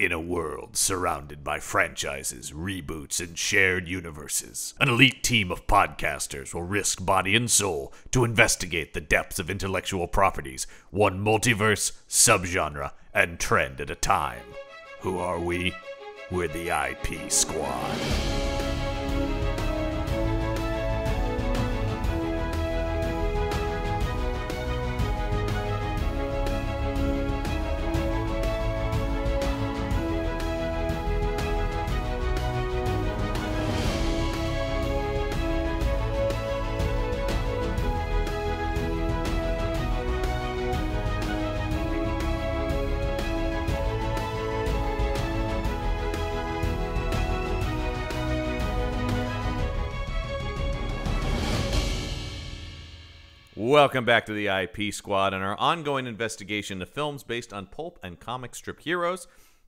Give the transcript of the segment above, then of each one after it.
In a world surrounded by franchises, reboots, and shared universes, an elite team of podcasters will risk body and soul to investigate the depths of intellectual properties, one multiverse, subgenre, and trend at a time. Who are we? We're the IP Squad. Welcome back to the IP Squad and our ongoing investigation of films based on pulp and comic strip heroes.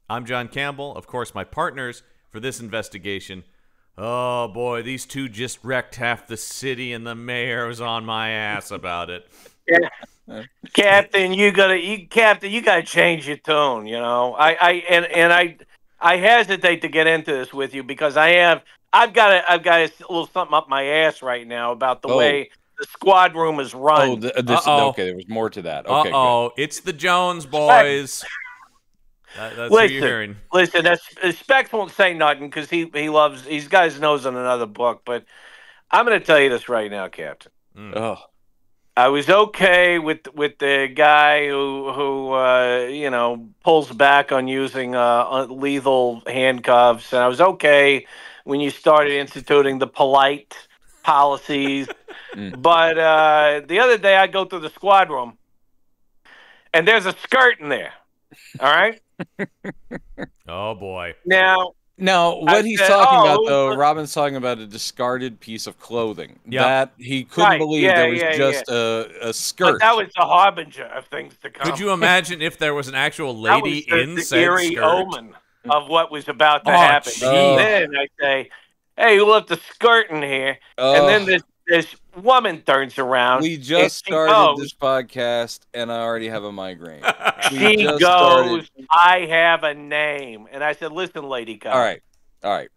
I'm John Campbell. Of course, my partners for this investigation. Oh boy, these two just wrecked half the city and the mayor was on my ass about it. Yeah. Captain, you gotta change your tone, you know. I hesitate to get into this with you because I've got a little something up my ass right now about the way the squad room is run. Okay, there was more to that. Okay, good. It's the Jones boys. That's what you're hearing. Listen, Specs won't say nothing because he's got his nose on another book. But I'm going to tell you this right now, Captain. I was okay with the guy who pulls back on using lethal handcuffs, and I was okay when you started instituting the polite policies. But the other day I go through the squad room and there's a skirt in there. All right. Oh boy. Now what he's talking about though, Robin's talking about a discarded piece of clothing that he couldn't believe there was just a skirt. But that was the harbinger of things to come. Could you imagine if there was an actual lady in said eerie skirt? Omen of what was about to happen. And then I say, hey, you left the skirt in here. And then this woman turns around. We just started this podcast, and I already have a migraine. She goes, I have a name. And I said, listen, lady cop. All right.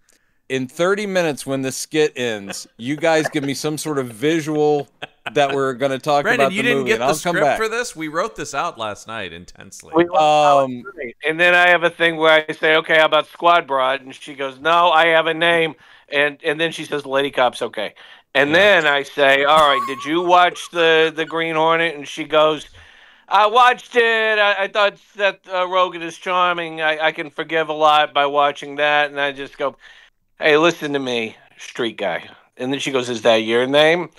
In 30 minutes, when the skit ends, you guys give me some sort of visual that we're going to talk Brandon, about the movie. Brandon, you didn't get the script for this? We wrote this out last night intensely. And then I have a thing where I say, okay, how about Squad Broad? And she goes, no, I have a name. And then she says, lady cop's okay. And then I say, all right, did you watch the Green Hornet? And she goes, I watched it. I thought Seth Rogen is charming. I can forgive a lot by watching that. And I just go, hey, listen to me, street guy. And then she goes, is that your name?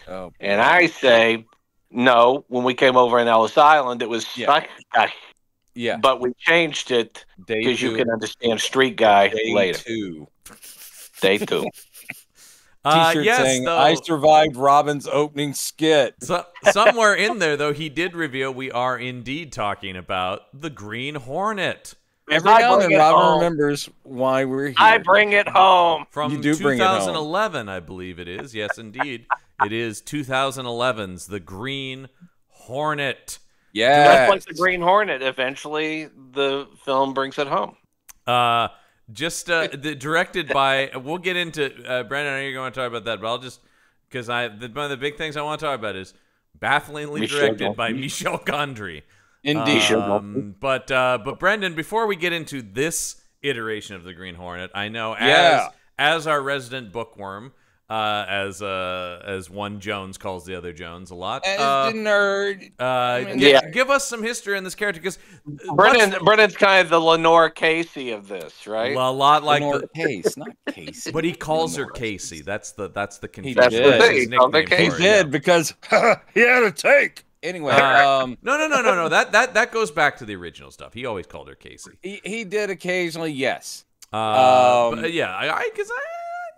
And I say, no. When we came over in Ellis Island, it was Street Guy. Yeah. But we changed it because you can understand street guy later. Day two. T-shirt saying, I survived Robin's opening skit. So, somewhere in there, though, he did reveal we are indeed talking about the Green Hornet. Every now and then, Robin remembers why we're here. I bring it home. From 2011, I believe it is. Yes, indeed. It is 2011's The Green Hornet. Yeah. Just like The Green Hornet, eventually the film brings it home. Directed by, we'll get into, Brandon, I know you're going to talk about that, but I'll just, because one of the big things I want to talk about is bafflingly directed by Michel Gondry. Indeed. But Brendan, before we get into this iteration of the Green Hornet, I know as our resident bookworm, as one Jones calls the other Jones a lot. As the nerd. Give us some history on this character, because Brennan's kind of the Lenore Casey of this, right? Well, a lot like Lenore Case, not Casey. But he calls her Casey. That's the confusion. That's the thing. He did because he had a take. Anyway, no. That goes back to the original stuff. He always called her Casey. He did occasionally, yes. But yeah, because I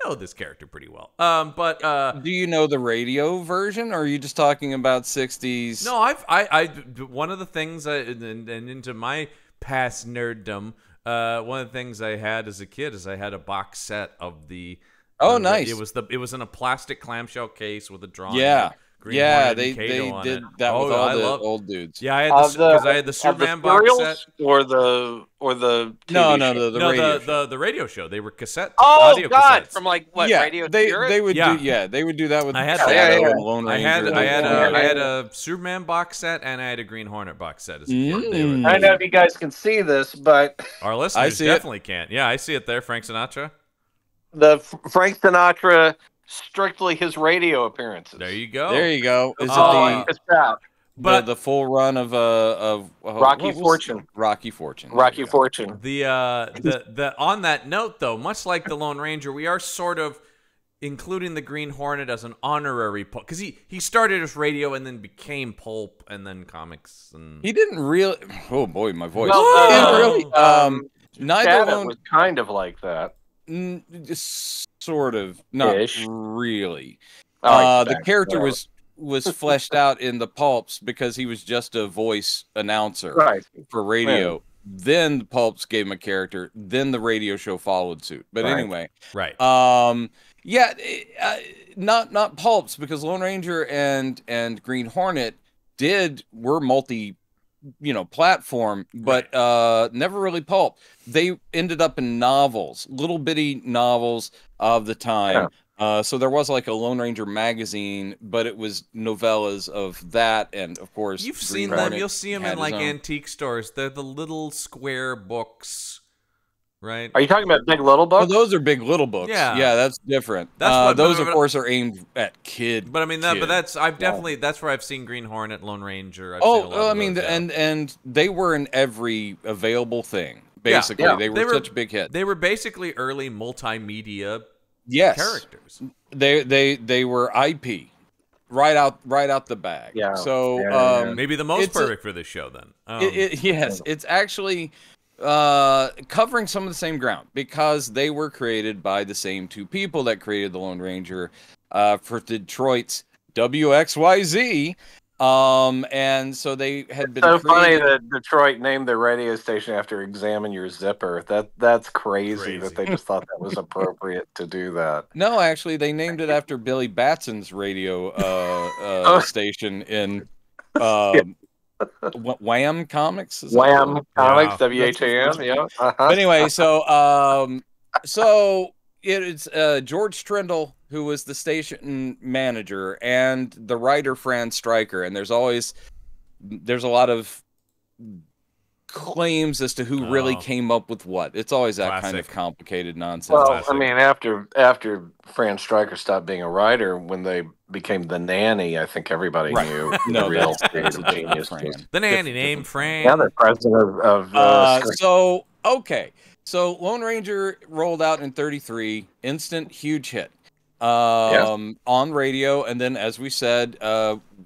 know this character pretty well. Do you know the radio version, or are you just talking about 60s? No, I one of the things and into my past nerddom, one of the things I had as a kid is I had a box set of the. Oh, nice! It was in a plastic clamshell case with a drawing. Yeah. Green Hornet they and Kato did on it. that with all the old dudes. Yeah, I had because I had the Superman box set. Or the TV show? The radio show. The radio show. They were cassette. Oh audio God! cassettes. From like what? Yeah, Radio they Spirit? they would do that with I had Shadow and Lone I Ranger. had a Superman box set and I had a Green Hornet box set as a kid. I don't know if you guys can see this, but our listeners definitely can't. Yeah, I see it there. Frank Sinatra. The Frank Sinatra, strictly his radio appearances. There you go. There you go. Is But the full run of Rocky Fortune. Rocky Fortune. Rocky Fortune. The on that note though, much like the Lone Ranger, we are sort of including the Green Hornet as an honorary pulp because he started as radio and then became pulp and then comics and he didn't really. Oh boy, my voice. Well, he didn't really. Neither Shadow was kind of like that. Sort of, not really. Like the character was fleshed out in the pulps because he was just a voice announcer for radio. Then the pulps gave him a character. Then the radio show followed suit. But anyway, not pulps because Lone Ranger and Green Hornet were multi, platform, but never really pulp. They ended up in novels, little bitty novels of the time. So there was like a Lone Ranger magazine, but it was novellas of that, and of course you've seen them. You'll see them in like antique stores. They're the little square books, right? Are you talking about Big Little Books? Oh, those are Big Little Books. Yeah, that's different. Those of course are aimed at kids. But I mean, that's where I've seen Green Hornet, Lone Ranger. And they were in every available thing. Basically, they were such a big hit. They were basically early multimedia. Yes, characters. They were IP right out the bag. Yeah. So maybe the most perfect for this show then. It's actually covering some of the same ground because they were created by the same two people that created the Lone Ranger for Detroit's WXYZ. And so they had been funny that Detroit named their radio station after Examine Your Zipper. That's crazy that they just thought that was appropriate to do that. No, actually, they named it after Billy Batson's radio station in Wham Comics. Wham Comics, WHAM. Yeah. But anyway, so it's George Trindle, who was the station manager, and the writer Fran Stryker, and there's a lot of claims as to who really came up with what. It's always that kind of complicated nonsense. Well, I mean, after Fran Stryker stopped being a writer, when they became the nanny, I think everybody knew the real genius. The nanny named Fran. Yeah, the president of So Lone Ranger rolled out in 1933, instant huge hit on radio, and then as we said,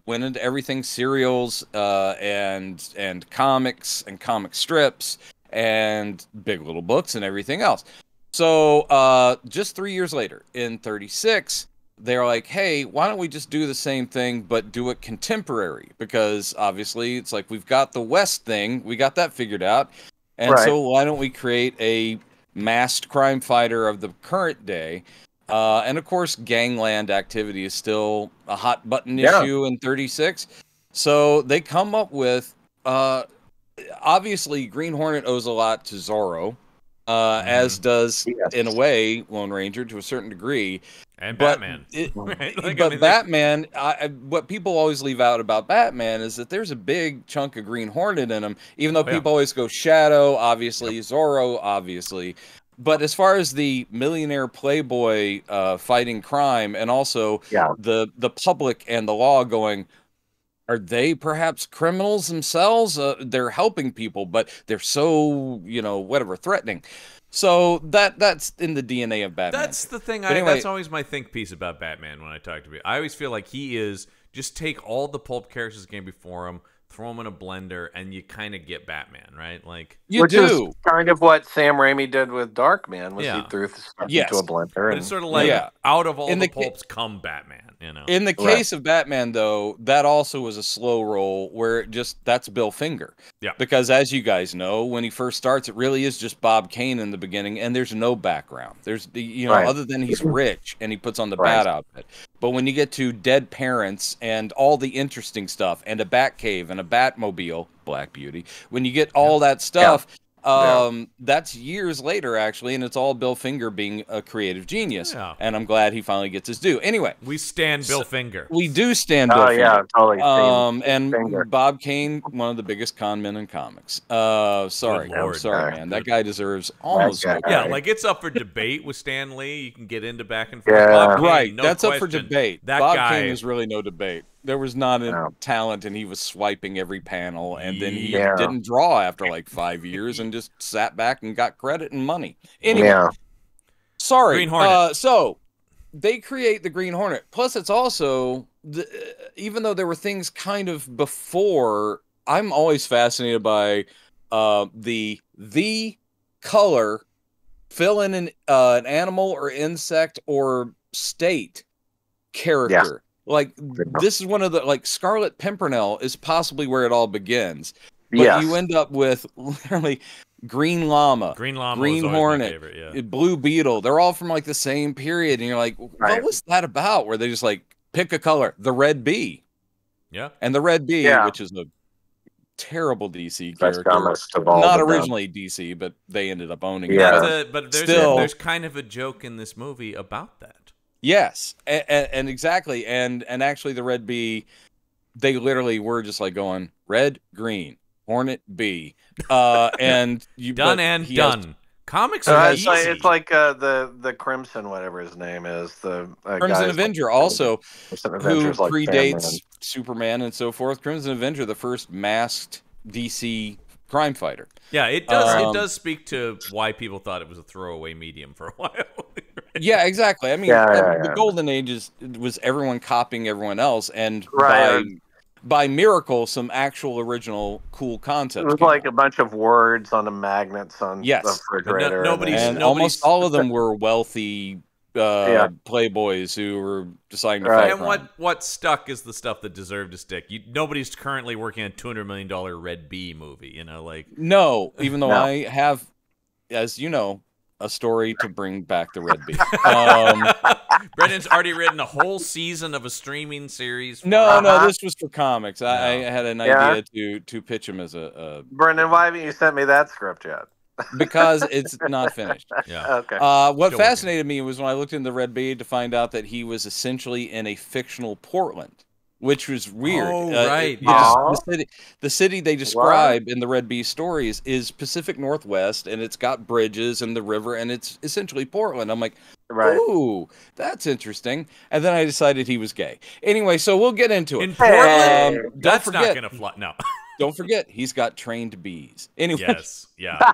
went into everything, serials and comics and comic strips and Big Little Books and everything else. So just 3 years later, in 1936, they're like, hey, why don't we just do the same thing but do it contemporary? Because obviously it's like we've got the West thing, we got that figured out. And so why don't we create a masked crime fighter of the current day? And of course, gangland activity is still a hot button issue in 1936. So they come up with, obviously, Green Hornet owes a lot to Zorro, as does, in a way, Lone Ranger to a certain degree. And Batman. Batman, what people always leave out about Batman is that there's a big chunk of Green Hornet in him, even though people always go Shadow, obviously, Zorro, obviously. But as far as the millionaire playboy fighting crime, and also the public and the law going, are they perhaps criminals themselves? They're helping people, but they're so, threatening. So that's in the DNA of Batman. That's the thing. That's always my think piece about Batman when I talk to people. I always feel like he is just take all the pulp characters that came before him, throw them in a blender, and you kind of get Batman, right? Like Which is kind of what Sam Raimi did with Darkman. Was he threw stuff into a blender? But it's sort of like out of all the pulps come Batman. In the case of Batman, though, that also was a slow roll where that's Bill Finger. Yeah. Because as you guys know, when he first starts, it really is just Bob Kane in the beginning, and there's no background. There's other than he's rich and he puts on the bat outfit. But when you get to dead parents and all the interesting stuff and a bat cave and a Batmobile, Black Beauty, when you get all that stuff, that's years later, actually, and it's all Bill Finger being a creative genius. Yeah. And I'm glad he finally gets his due. Anyway. We stand Bill Finger. We do stand Bill Finger. Yeah, totally. And Finger. Bob Kane, one of the biggest con men in comics. Sorry, man. That guy deserves almost no credit. Yeah, like it's up for debate with Stan Lee. You can get into back and forth. Yeah. Bob Kane, right, no that's question. up for debate. That Bob guy, Kane was really no debate. There was not a talent, and he was swiping every panel, and then he didn't draw after like 5 years and just sat back and got credit and money. Anyway, sorry. Green Hornet. So they create the Green Hornet. Plus, it's also, even though there were things kind of before, I'm always fascinated by the color, fill in an animal or insect or state character. Like, this is one of the, like, Scarlet Pimpernel is possibly where it all begins. But you end up with literally Green Llama, Green Hornet, favorite, Blue Beetle. They're all from, like, the same period. And you're like, what was that about? Where they just, like, pick a color. The Red Bee. Yeah. And the Red Bee, which is a terrible DC character. Not originally DC, but they ended up owning it. But there's kind of a joke in this movie about that. Yes, and exactly, and actually the Red Bee, they literally were just like going red, green, Hornet, Bee, and you done. Comics are easy. It's like the Crimson, whatever his name is, the Crimson Avenger, also who predates Superman and so forth. Crimson Avenger, the first masked DC crime fighter. Yeah, it does speak to why people thought it was a throwaway medium for a while. Yeah, exactly. I mean, the Golden Age was everyone copying everyone else, and by miracle, some actual original cool concepts. It was like a bunch of words on the magnets on the refrigerator. Almost all of them were wealthy playboys who were deciding to fight crime. And what stuck is the stuff that deserved to stick. Nobody's currently working on a $200 million Red Bee movie. No, even though I have, as you know, a story to bring back the Red Bee. Brendan's already written a whole season of a streaming series. No, this was for comics. I had an idea to pitch him as a Brendan, why haven't you sent me that script yet? Because it's not finished. Yeah. Okay. What fascinated me was when I looked into the Red Bee to find out that he was essentially in a fictional Portland, which was weird. Oh, right. The city they describe in the Red Bee stories is Pacific Northwest, and it's got bridges and the river, and it's essentially Portland. I'm like, ooh, that's interesting. And then I decided he was gay. Anyway, so we'll get into it. In Portland, that's not going to fly. No. Don't forget, he's got trained bees. Anyway. Yes, yeah.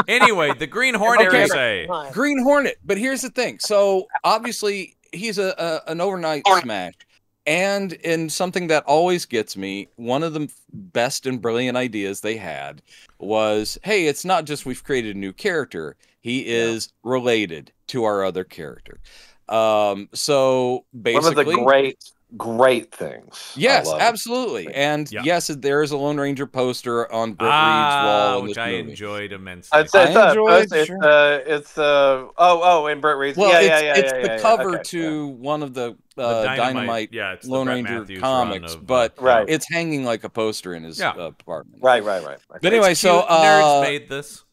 Anyway, the Green Hornet, you say. Green Hornet. But here's the thing. So, obviously, he's an overnight smash. And in something that always gets me, one of the best and brilliant ideas they had was, hey, it's not just we've created a new character. He is related to our other character. So, basically... One of the great things. Yes, absolutely. And yes, there is a Lone Ranger poster on Britt Reed's wall in this which I movie. enjoyed immensely. It's in Britt Reed's. Well, it's the cover to one of the Dynamite Lone Ranger comics, but it's hanging like a poster in his apartment. Right. But anyway, so nerds made this.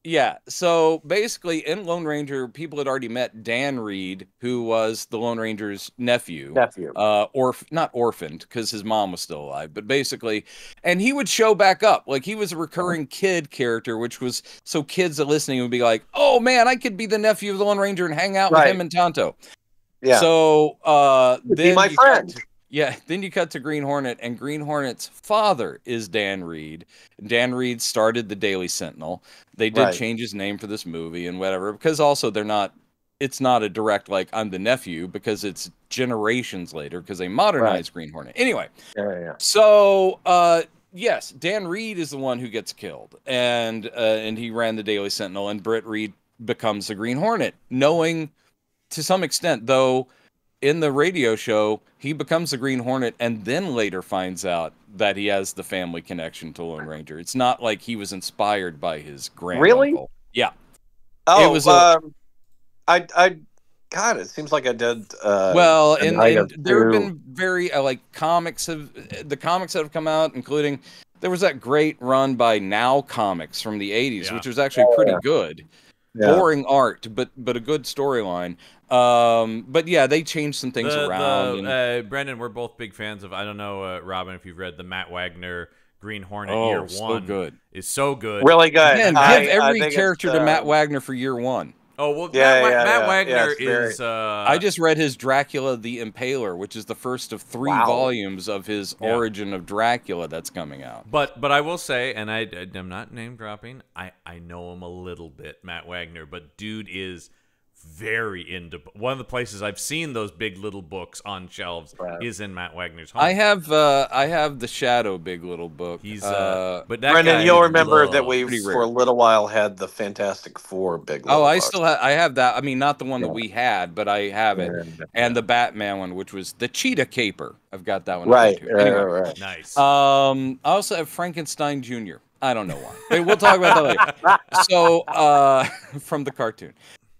Yeah, so basically in Lone Ranger, people had already met Dan Reed, who was the Lone Ranger's nephew. Not orphaned, because his mom was still alive, but basically, and he would show back up. Like, he was a recurring kid character, which was, so kids that listening would be like, oh man, I could be the nephew of the Lone Ranger and hang out with him and Tonto. Yeah. So, then my friend. Then you cut to Green Hornet, and Green Hornet's father is Dan Reed. Dan Reed started the Daily Sentinel. They did change his name for this movie and whatever, because also it's not a direct, like, I'm the nephew, because it's generations later, because they modernized Green Hornet. Anyway. So, yes, Dan Reed is the one who gets killed, and he ran the Daily Sentinel, and Britt Reed becomes the Green Hornet, knowing, to some extent, though, in the radio show, he becomes the Green Hornet and then later finds out that he has the family connection to Lone Ranger. It's not like he was inspired by his granduncle. Really? Yeah. Oh, it was God, it seems like I did. Well, a and night of there have two. been very like comics the comics that have come out, including there was that great run by Now Comics from the 80s, Yeah. which was actually pretty good. Yeah. Boring art, but a good storyline. But yeah, they changed some things around. Brendan, we're both big fans of. I don't know, Robin, if you've read the Matt Wagner Green Hornet Oh, Year so One. good. Is so good. Really good. Man, I give every think character it's, to Matt Wagner for year one. Oh well, Yeah, Matt yeah, Wagner it's very- is. I just read his Dracula the Impaler, which is the first of 3 Wow. volumes of his origin of Dracula that's coming out. But I will say, and I'm not name dropping. I know him a little bit, Matt Wagner, but dude is very into. One of the places I've seen those big little books on shelves is in Matt Wagner's home. I have the Shadow Big Little book. He's but that Brendan, guy you'll remember that loves- we Pretty for rare. a little while had the Fantastic Four big. Oh, I books. still have. I have that. I mean, not the one that we had, but I have it. Yeah. And the Batman one, which was the Cheetah Caper. I've got that one. Right. Too. Anyway, Right. Nice. I also have Frankenstein Jr. I don't know why. But we'll talk about that later. So, from the cartoon.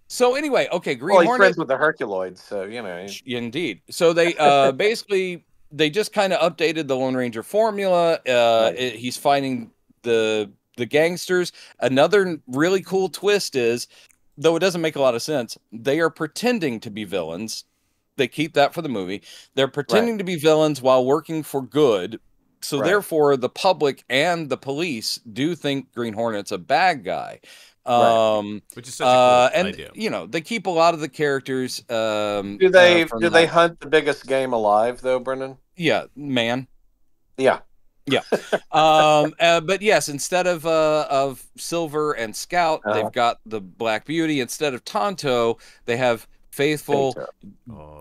So anyway, okay, Green Well, he's Hornet. friends with the Herculoids, so you know. Indeed. So they basically they just kind of updated the Lone Ranger formula. He's fighting the gangsters. Another really cool twist is, though it doesn't make a lot of sense, they are pretending to be villains. They keep that for the movie. They're pretending to be villains while working for good. So therefore, the public and the police do think Green Hornet's a bad guy. Which is such a cool idea. You know, they keep a lot of the characters. Do they hunt the biggest game alive though, Brendan? Yeah, man. Yeah. Yeah. But yes, instead of Silver and Scout, they've got the Black Beauty. Instead of Tonto, they have faithful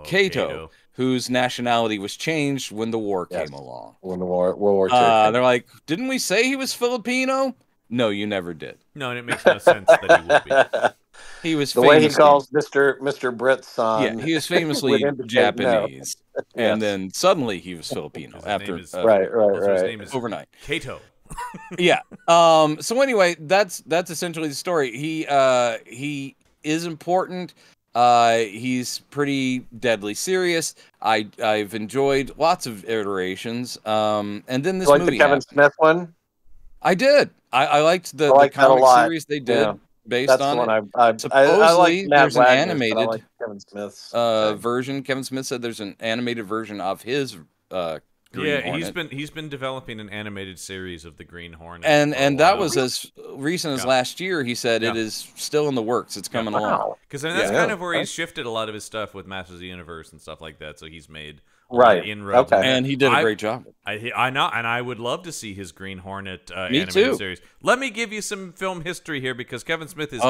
Kato, whose nationality was changed when the war came along. When the World War II. They're like, didn't we say he was Filipino? No, you never did. No, and it makes no sense that he would be. He was the way he calls Mr. Britt's son. Yeah, he was famously Japanese, and then suddenly he was Filipino after right. His name is overnight. Kato. Yeah. So anyway, that's essentially the story. He is important. He's pretty deadly serious. I've enjoyed lots of iterations. And then this movie the Kevin Smith one. I did. I liked the comic series they did based on it. Supposedly, there's an animated Kevin Smith's version. Kevin Smith said there's an animated version of his Green Hornet. he's been developing an animated series of the Green Hornet, and that was as recent as last year. He said it is still in the works. It's coming along. Because that's kind of where he's shifted a lot of his stuff with Masters of the Universe and stuff like that. So he's made inroads. Okay. And he did a great job. I know, and I would love to see his Green Hornet animated too. series. Let me give you some film history here because Kevin Smith is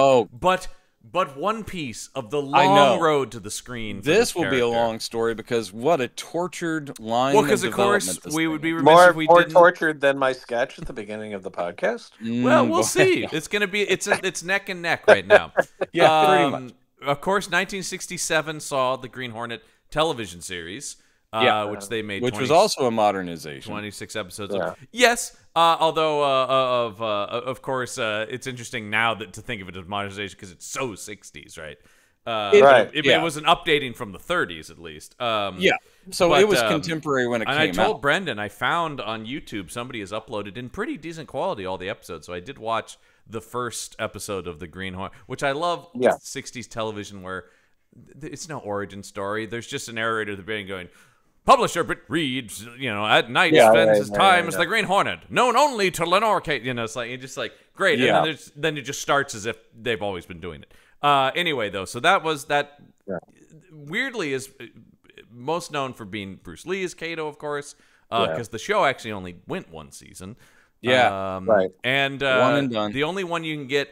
but one piece of the long road to the screen. This will be a long story because what a tortured line. Well, because of course we would be remiss if we more didn't. Tortured than my sketch at the beginning of the podcast. Well, we'll see. It's gonna be it's neck and neck right now. Pretty much. Of course, 1967 saw the Green Hornet television series. Which they made, which was also a modernization. 26 episodes. Yes, although of course it's interesting now to think of it as modernization because it's so 60s, right? It was an updating from the 30s at least. So it was contemporary when it came out. And I told Brendan I found on YouTube somebody has uploaded in pretty decent quality all the episodes, so I did watch the first episode of the Green Hornet, which I love. 60s television where it's no origin story. There's just a narrator at the beginning going, Publisher Britt Reed, at night spends his time as the Green Hornet, known only to Lenore Kate. It's like great. Yeah. And then it just starts as if they've always been doing it. Anyway, though, so that was that. Yeah. Weirdly, is most known for being Bruce Lee as Kato, of course, because the show actually only went one season. Yeah, And one and done. The only one you can get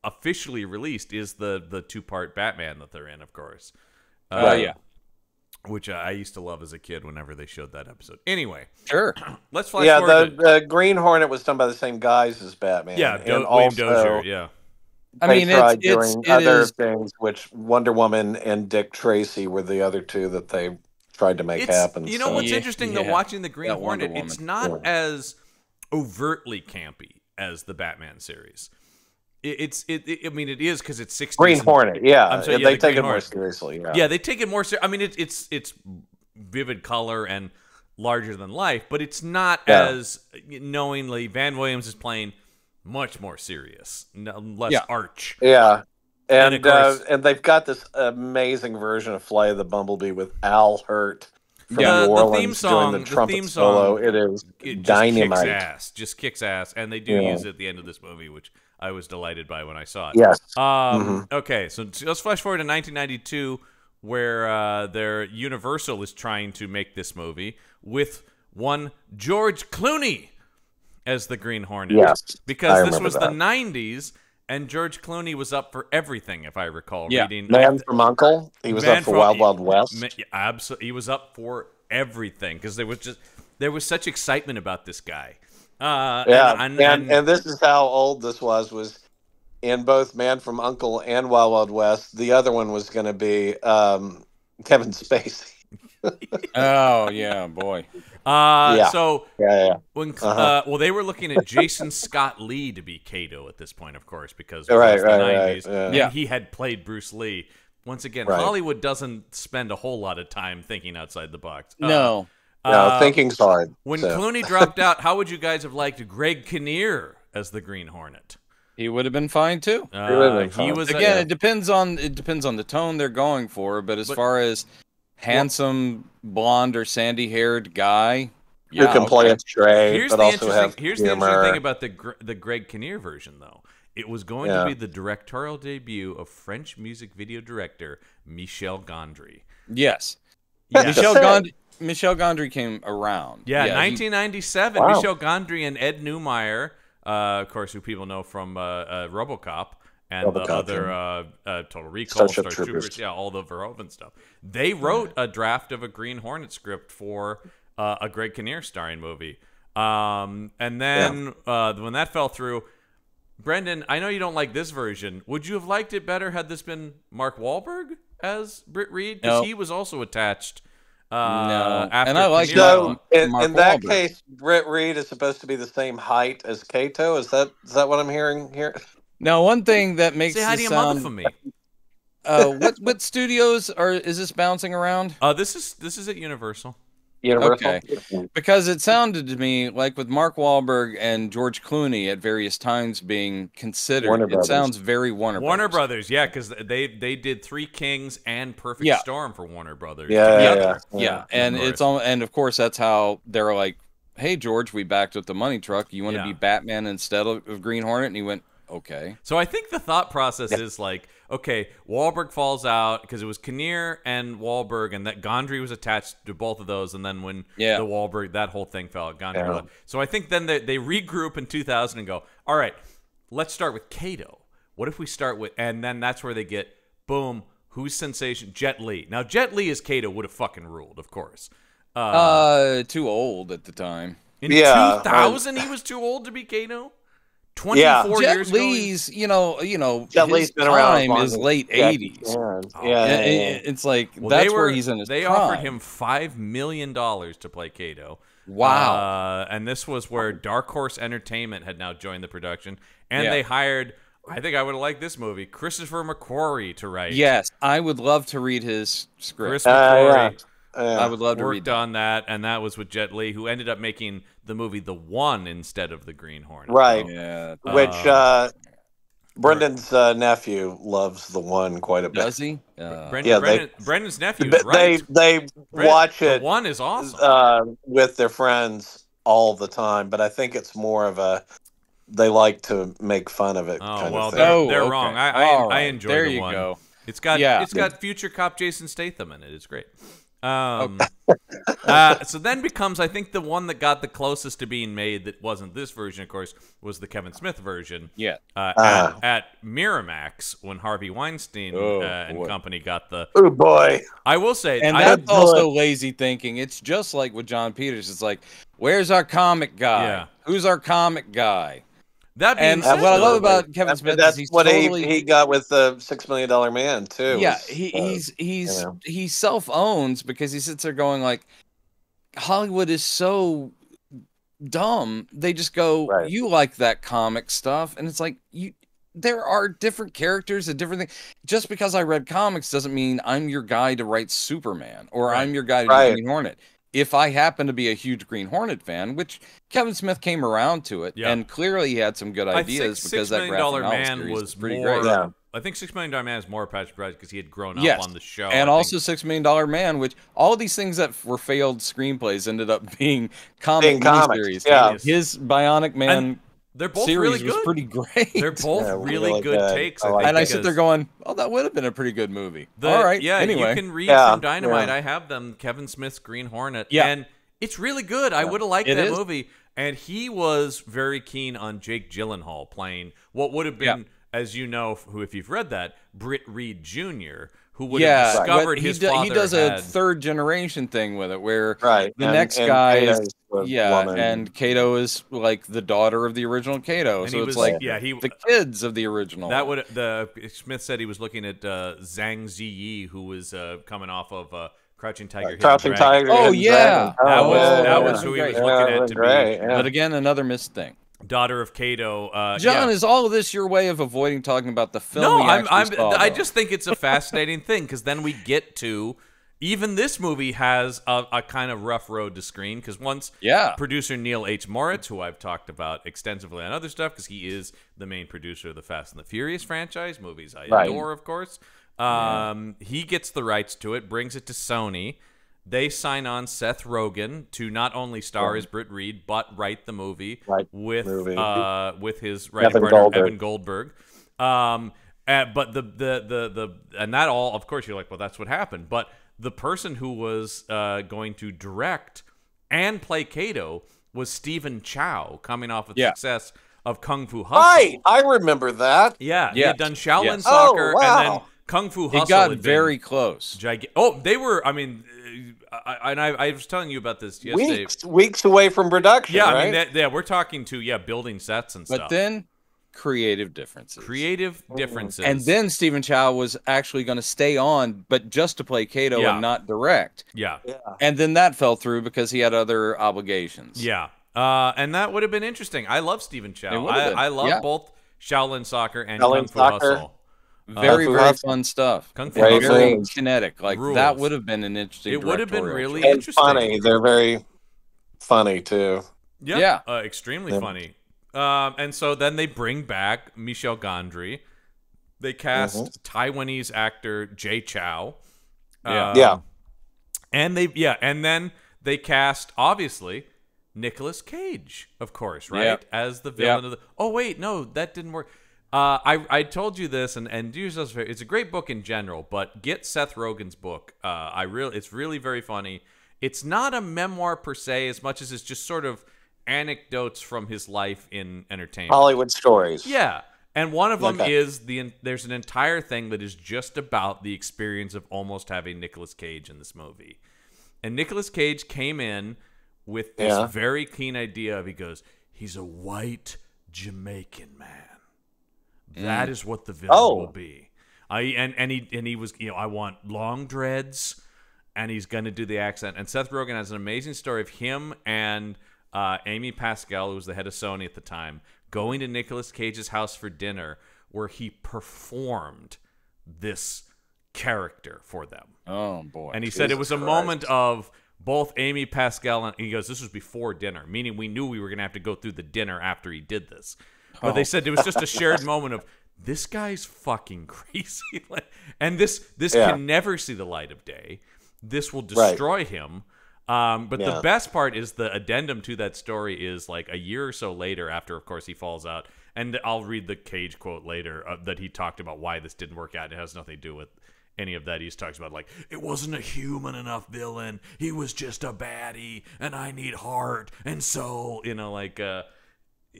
officially released is the 2-part Batman that they're in, of course. Which I used to love as a kid whenever they showed that episode. Anyway. Sure. Let's flash forward. The Green Hornet was done by the same guys as Batman. Yeah, William Dozier, yeah. I mean, it other things, which Wonder Woman and Dick Tracy were the other two that they tried to make happen. You know what's interesting, though, watching the Green Hornet, it's not as overtly campy as the Batman series. I mean, it is because it's 60s. Green Hornet, yeah. I'm sorry, They the take Green it more Hornet. seriously. Yeah. Yeah, they take it more seriously. I mean, it's vivid color and larger than life, but it's not as knowingly. Van Williams is playing much more serious, less arch. Yeah. And of course, and they've got this amazing version of Fly of the Bumblebee with Al Hurt from New the Orleans theme song, doing the trumpet solo. It is dynamite. Just kicks ass, and they do use it at the end of this movie, which I was delighted by when I saw it. Yes. Okay, so let's flash forward to 1992, where their Universal is trying to make this movie with one George Clooney as the Green Hornet. Yes, because this was the 90s, and George Clooney was up for everything, if I recall. Reading Man from U.N.C.L.E. He was up for Wild Wild West. Absolutely, he was up for everything because there was such excitement about this guy. And this is how old this was in both Man from U.N.C.L.E. and Wild Wild West. The other one was going to be Kevin Spacey. Oh yeah, boy. So when well, they were looking at Jason Scott Lee to be Kato at this point, of course, because it was the 90s, and he had played Bruce Lee. Once again, Hollywood doesn't spend a whole lot of time thinking outside the box. No, thinking's hard. When Clooney dropped out, how would you guys have liked Greg Kinnear as the Green Hornet? He would have been fine too. He was again. It depends on the tone they're going for, but as far as handsome blonde or sandy-haired guy who can play it straight, but also have Here's the interesting thing about the Greg Kinnear version, though. It was going to be the directorial debut of French music video director Michel Gondry. Yes. Michel Gondry came around. Yeah, 1997. Michel Gondry and Ed Neumeyer, of course, who people know from RoboCop. And the other Total Recall, Star Troopers, all the Verhoeven stuff. They wrote a draft of a Green Hornet script for a Greg Kinnear starring movie. And then when that fell through, Brendan, I know you don't like this version. Would you have liked it better had this been Mark Wahlberg as Britt Reed? Because he was also attached. After and I like in that case, Britt Reed is supposed to be the same height as Kato. Is that what I'm hearing here? Now, one thing that makes say hi to your sound, mother for me. what studios is this bouncing around? This is at Universal. Okay, because it sounded to me like with Mark Wahlberg and George Clooney at various times being considered, it sounds very Warner Brothers, yeah, because they did Three Kings and Perfect Storm for Warner Brothers. Yeah, and it's all, and of course that's how they're like, hey George, we backed up the money truck. You want to be Batman instead of Green Hornet? And he went, okay. So I think the thought process is like, okay, Wahlberg falls out because it was Kinnear and Wahlberg, and that Gondry was attached to both of those, and then when the Wahlberg, that whole thing fell out, Gondry left. So I think then they regroup in 2000 and go, all right, let's start with Kato. What if we start with, and then that's where they get, boom, who's sensation? Jet Li. Now, Jet Li as Kato would have fucking ruled, of course. Too old at the time. In 2000, he was too old to be Kato? 24 years ago. Jet Li's been around is late 80s. It's like that's where he's in his prime. They offered him $5 million to play Kato. Wow. And this was where Dark Horse Entertainment had now joined the production, and they hired, I think I would have liked this movie, Christopher McQuarrie to write. Yes, I would love to read his script. Chris McQuarrie. I would love to read on that, and that was with Jet Li, who ended up making the movie The One instead of The Green Hornet. Right. Which Brendan's nephew loves The One quite a bit. Does he? Brendan's nephew is right. They watch it. The One is awesome. With their friends all the time, but I think it's more of a they like to make fun of it kind of thing. They're wrong. I enjoy there The One. There you go. It's got future cop Jason Statham in it. It's great. So then becomes, I think, the one that got the closest to being made that wasn't this version, of course, was the Kevin Smith version. Yeah. At Miramax, when Harvey Weinstein and company got the... Oh, boy. I will say... And that's also lazy thinking. It's just like with John Peters. It's like, where's our comic guy? Yeah. Who's our comic guy? That being said, what I love about Kevin Smith is he's what totally... he got with the $6 Million Man too. Yeah, he self owns because he sits there going like, Hollywood is so dumb. They just go, you like that comic stuff, and it's like there are different characters and different things. Just because I read comics doesn't mean I'm your guy to write Superman or I'm your guy to do Green Hornet. If I happen to be a huge Green Hornet fan, which Kevin Smith came around to it, and clearly he had some good ideas because that graphic novel series was pretty great. Yeah. I think $6 Million Man is more Patrick Brad because he had grown up on the show. And also $6 Million Man, which all of these things that were failed screenplays ended up being comic series. Yeah. His Bionic Man they're both series really good. was pretty great. They're both really good takes. I sit there going, oh, that would have been a pretty good movie. All right. Yeah, anyway. You can read from Dynamite. I have them, Kevin Smith's Green Hornet. Yeah. And it's really good. I would have liked that movie. And he was very keen on Jake Gyllenhaal playing what would have been, as you know, if you've read that, Britt Reed Jr., who would have discovered his father he does a third generation thing with it, where the next guy is and Kato is like the daughter of the original Kato, and so it's the kids of the original. That would Smith said he was looking at Zhang Ziyi, who was coming off of Crouching Tiger, Crouching Tiger. Oh yeah, that was who he was looking at to be. But again, another missed thing. Daughter of Kato. John, is all of this your way of avoiding talking about the film? No, I just think it's a fascinating thing because then we get to even this movie has a kind of rough road to screen because once producer Neil H. Moritz, who I've talked about extensively on other stuff because he is the main producer of the Fast and the Furious franchise, movies I adore, of course. He gets the rights to it, brings it to Sony. They sign on Seth Rogen to not only star as Britt Reed, but write the movie with his writing partner Evan Goldberg. But the and that all, of course, you're like, well, that's what happened. But the person who was going to direct and play Kato was Stephen Chow, coming off of the success of Kung Fu Hustle. Right, I remember that. Yeah, he had done Shaolin Soccer and then Kung Fu Hustle. It got very close. They were. I mean. I was telling you about this yesterday. Weeks away from production. Yeah, right? I mean, we're talking to building sets and stuff. But then creative differences. And then Stephen Chow was actually going to stay on, but just to play Kato and not direct. Yeah. And then that fell through because he had other obligations. Yeah. And that would have been interesting. I love Stephen Chow. I love both Shaolin Soccer and Kung Fu Hustle. Very fun stuff. Kung Fu very kinetic. Like rules. That would have been an interesting. It would have been really interesting. Funny. They're very funny too. Yeah. Extremely funny. And so then they bring back Michel Gondry. They cast Taiwanese actor Jay Chow. And then they cast obviously Nicolas Cage, of course, right, as the villain of the. Oh wait, no, that didn't work. I told you this, and do yourselves a favor. It's a great book in general, but get Seth Rogen's book. It's really very funny. It's not a memoir per se, as much as it's just sort of anecdotes from his life in entertainment, Hollywood stories. Yeah, and one of them is there's an entire thing that is just about the experience of almost having Nicolas Cage in this movie, and Nicolas Cage came in with this very keen idea of he's a white Jamaican man. That is what the villain will be. He was, I want long dreads, and he's going to do the accent. And Seth Rogen has an amazing story of him and Amy Pascal, who was the head of Sony at the time, going to Nicolas Cage's house for dinner, where he performed this character for them. Oh boy! And he said it was a moment of both Amy Pascal and he goes, this was before dinner, meaning we knew we were going to have to go through the dinner after he did this. But they said it was just a shared moment of, this guy's fucking crazy. And this can never see the light of day. This will destroy him. But the best part is the addendum to that story is like a year or so later after, of course, he falls out. And I'll read the Cage quote later that he talked about why this didn't work out. It has nothing to do with any of that. He talks about, like, it wasn't a human enough villain. He was just a baddie, and I need heart and soul,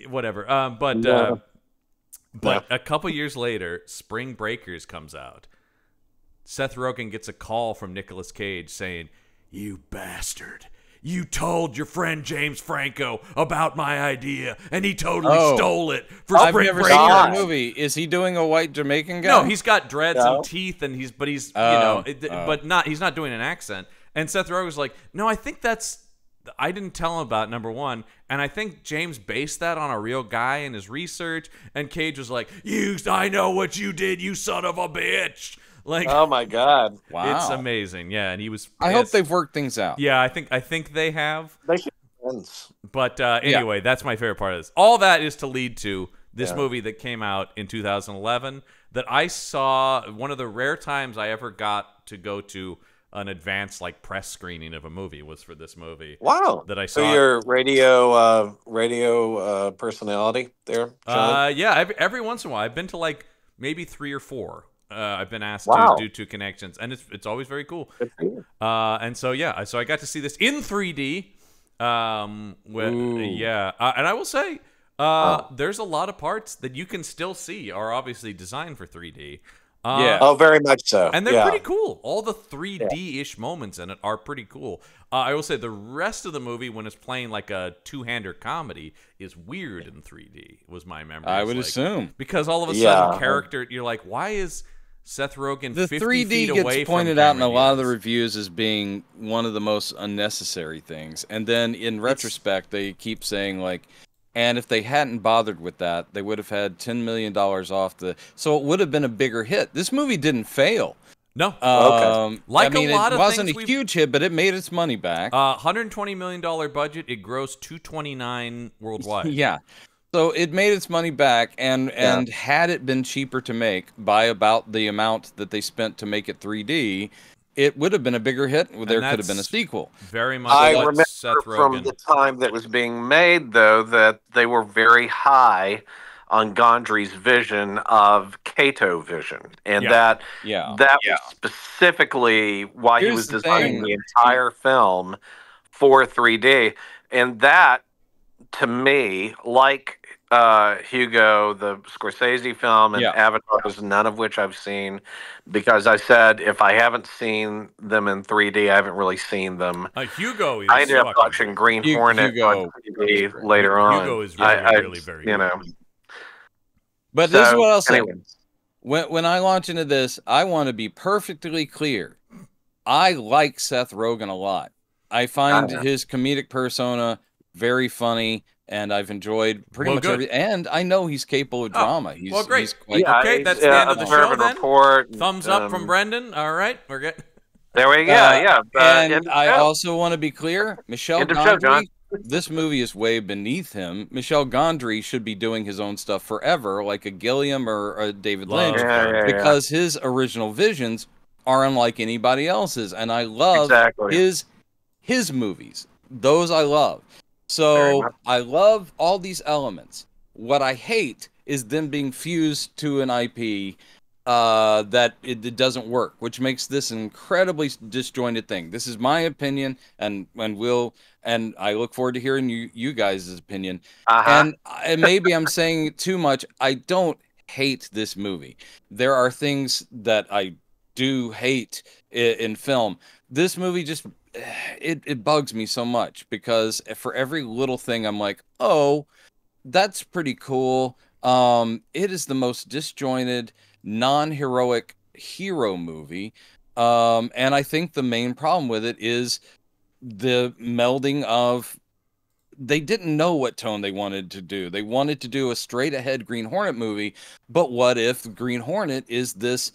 whatever. But a couple years later, Spring Breakers comes out. Seth Rogen gets a call from Nicolas Cage saying, "You bastard. You told your friend James Franco about my idea, and he totally stole it for Spring Breakers." I've never seen that movie. Is he doing a white Jamaican guy? No, he's got dreads and teeth, and he's not doing an accent. And Seth Rogen's like, "No, I think that's I didn't tell him about number one, and I think James based that on a real guy in his research. And Cage was like, I know what you did, you son of a bitch. Like, oh my God, Wow. it's amazing. Yeah, and he was. I hope they've worked things out. Yeah, I think they have. they should be friends. But anyway, that's my favorite part of this. All that is to lead to this movie that came out in 2011 that I saw. One of the rare times I ever got to go to an advanced like press screening of a movie was for this movie. Wow, that I saw. So your radio personality there, John? Yeah, every once in a while I've been to like maybe 3 or 4. I've been asked Wow. to do 2 connections, and it's always very cool. And so I got to see this in 3D. And I will say there's a lot of parts that you can still see are obviously designed for 3D. Oh, very much so. And they're pretty cool. All the 3D-ish moments in it are pretty cool. I will say the rest of the movie, when it's playing like a two-hander comedy, is weird in 3D, was my memory. I would assume. Because all of a sudden, character, you're like, why is Seth Rogen 50 feet away from 3D gets pointed out in a lot of the reviews as being one of the most unnecessary things. And then in retrospect, they keep saying, like, and if they hadn't bothered with that, they would have had $10 million off the... So it would have been a bigger hit. This movie didn't fail. No. Like a lot of things, it wasn't a huge hit, but it made its money back. $120 million budget. It grossed $229 worldwide. Yeah. So it made its money back, and had it been cheaper to make by about the amount that they spent to make it 3D, it would have been a bigger hit. There could have been a sequel. Very much. I like remember Seth Rogen. from the time that was being made, though, that they were very high on Gondry's vision of Kato vision, and that was specifically why he was designing the entire film for 3D, and that, to me, like Hugo, the Scorsese film, and Avatars, none of which I've seen, because I said if I haven't seen them in 3D, I haven't really seen them. Hugo is I ended up watching Green Hornet on 3D later on. Hugo is really very good. But this is what I'll say. When I launch into this, I want to be perfectly clear. I like Seth Rogen a lot. I find his comedic persona very funny, and I've enjoyed pretty much everything. And I know he's capable of drama. Well, great. He's Okay, that's the end of the show then. Report, Thumbs up from Brendan. All right, we're good. There we go. And I also want to be clear, Michel Gondry, this movie is way beneath him. Michel Gondry should be doing his own stuff forever, like a Gilliam or a David Lynch, because his original visions are unlike anybody else's, and I love his movies. Those I love. So I love all these elements. What I hate is them being fused to an IP that it doesn't work, which makes this an incredibly disjointed thing. This is my opinion, and I look forward to hearing you guys' opinion. And maybe I'm saying too much. I don't hate this movie. There are things that I do hate in film. This movie just it bugs me so much, because for every little thing I'm like, oh, that's pretty cool. It is the most disjointed, non-heroic hero movie. And I think the main problem with it is the melding of, they didn't know what tone they wanted to do. They wanted to do a straight ahead Green Hornet movie, but what if Green Hornet is this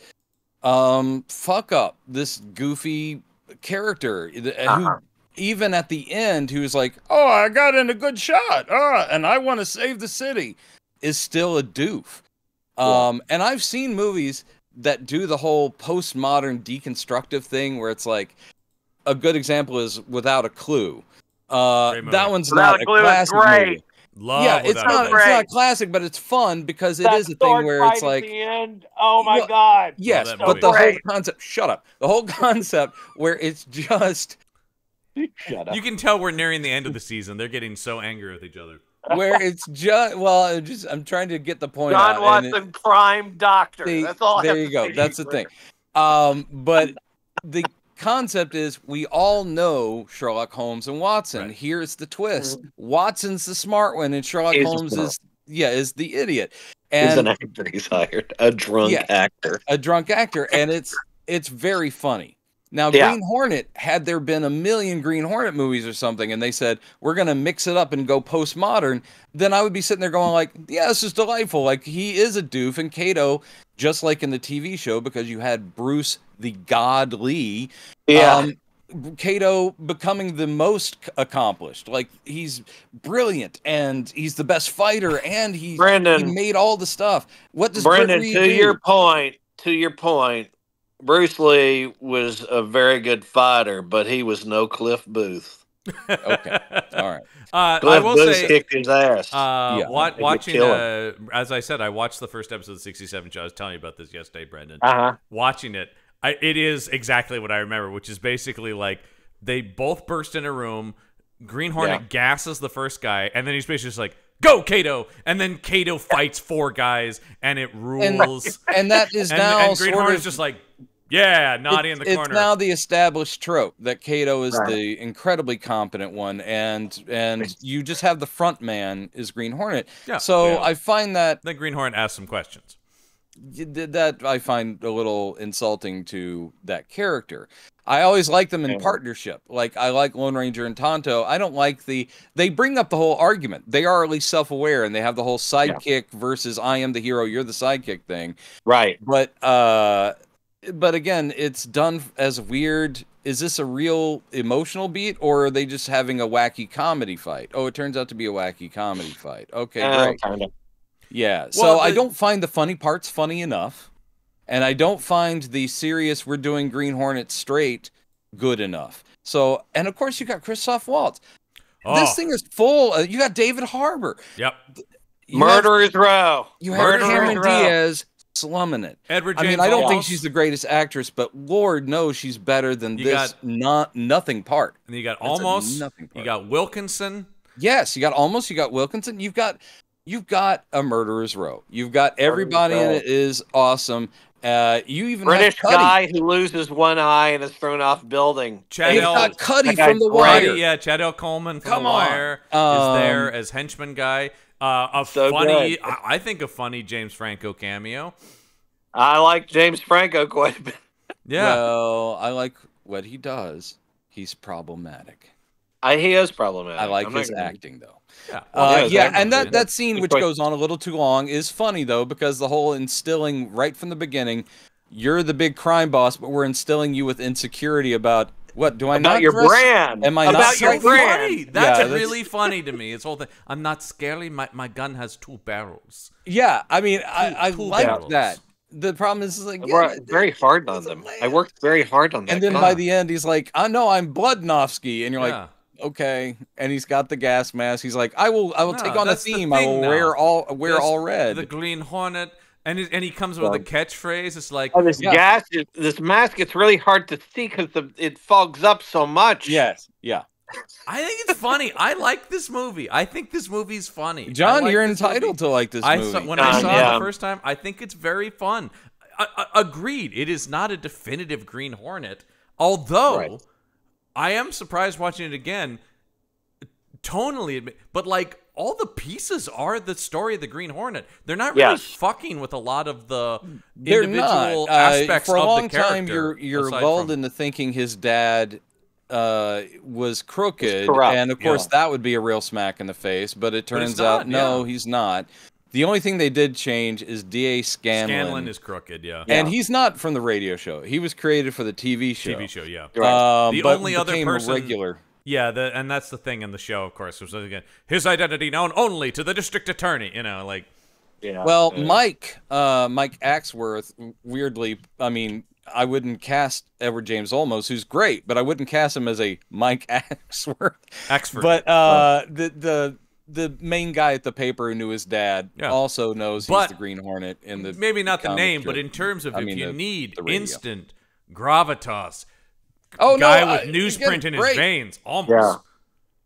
fuck up, this goofy character who even at the end, who's like, oh, I got in a good shot, and I want to save the city, is still a doof. And I've seen movies that do the whole postmodern deconstructive thing where it's like, a good example is Without a Clue. That one's not a classic movie. It's not a classic, but it's fun because it is a thing where it's like, at the end. Oh my God. Yes, but the whole concept, shut up. The whole concept where it's just, shut up. You can tell we're nearing the end of the season. They're getting so angry with each other. Where it's just, I'm trying to get the point John out. Watson, prime doctor. That's all. There you go. That's the thing. But the concept is, we all know Sherlock Holmes and Watson. Right. Here's the twist: Watson's the smart one, and Sherlock Holmes is the idiot. And he's an actor. He's hired a drunk actor. A drunk actor, and it's very funny. Now, Green Hornet, had there been a million Green Hornet movies or something, and they said, we're going to mix it up and go postmodern, then I would be sitting there going like, yeah, this is delightful. Like, he is a doof, and Kato, just like in the TV show, because you had Bruce the God Lee, Kato becoming the most accomplished. Like, he's brilliant, and he's the best fighter, and he made all the stuff. What does Brendan, Britt Reed do? to your point, Bruce Lee was a very good fighter, but he was no Cliff Booth. Okay, all right. I will say, kicked his ass. Watching, as I said, I watched the first episode of the 67 show. I was telling you about this yesterday, Brendan. Watching it, it is exactly what I remember, which is basically like they both burst in a room. Green Hornet gasses the first guy, and then he's basically just like, "Go, Kato!" And then Kato fights 4 guys, and it rules. And that is now and Green Hornet's just like, yeah, naughty in the corner. It's now the established trope that Kato is the incredibly competent one, and you just have the front man is Green Hornet. Yeah, so I find that then Green Hornet asks some questions. That I find a little insulting to that character. I always like them in partnership. Like, I like Lone Ranger and Tonto. I don't like they bring up the whole argument. They are at least self-aware, and they have the whole sidekick versus I am the hero, you're the sidekick thing. Right. But again, it's done as weird. Is this a real emotional beat, or are they just having a wacky comedy fight? Oh, it turns out to be a wacky comedy fight. Okay, great. Kind of. Yeah, so I don't find the funny parts funny enough, and I don't find the serious we're doing Green Hornet straight good enough. So, and of course you got Christoph Waltz. This thing is full. You got David Harbour. Yep. Murderer's Row. You have Cameron Diaz slumming it. Edward James I don't Olmos. think she's the greatest actress, but Lord knows she's better than nothing part. And you got Olmos. You got Wilkinson. Yes, you got Olmos. You got Wilkinson. You've got a Murderer's Row. You've got everybody in it is awesome. You even British have Cuddy. guy who loses one eye and is thrown off building. You've got Cuddy from The Wire. Yeah, Chad L. Coleman from The Wire is there as henchman guy. I think a funny James Franco cameo. I like James Franco quite a bit. Yeah. Well, I like what he does. He's problematic. He is problematic. I like his acting, though. Yeah. And that scene, which goes on a little too long, is funny, though, because the whole instilling right from the beginning, you're the big crime boss, but we're instilling you with insecurity about, what, do I not your dress? brand. Am I about not your brand? Funny. That's really funny to me. It's whole thing. I'm not scary. My gun has 2 barrels. Yeah, I mean, I like barrels. that. The problem is like, I worked very hard on them. I worked very hard on that. And then by the end, he's like, I know I'm Bloodnofsky, and you're like, okay. And he's got the gas mask. He's like, I will take on a theme. I will wear all red. The Green Hornet. And he comes with a catchphrase. It's like, this mask, it's really hard to see because it fogs up so much. Yes, yeah. I think it's funny. I like this movie. I think this movie's funny. John, you're entitled to like this movie. When I saw it the first time, I think it's very fun. Agreed. It is not a definitive Green Hornet, although I am surprised watching it again. Tonally, but like, all the pieces are the story of the Green Hornet. They're not really fucking with a lot of the individual aspects of the character. For a long time, you're lulled into thinking his dad was crooked, corrupt, and of course that would be a real smack in the face. But it turns out, no, he's not. The only thing they did change is D.A. Scanlon. Scanlon is crooked, and he's not from the radio show. He was created for the TV show. Yeah. The only other person, regular. Yeah, and that's the thing in the show, of course. Was again his identity known only to the district attorney. You know, like. Yeah. Well, Mike Axworth, weirdly, I mean, I wouldn't cast Edward James Olmos, who's great, but I wouldn't cast him as a Mike Axworth. But the main guy at the paper who knew his dad also knows he's the Green Hornet in the maybe not the name, but in terms of if you need instant gravitas. Guy with newsprint in his veins, almost. Yeah.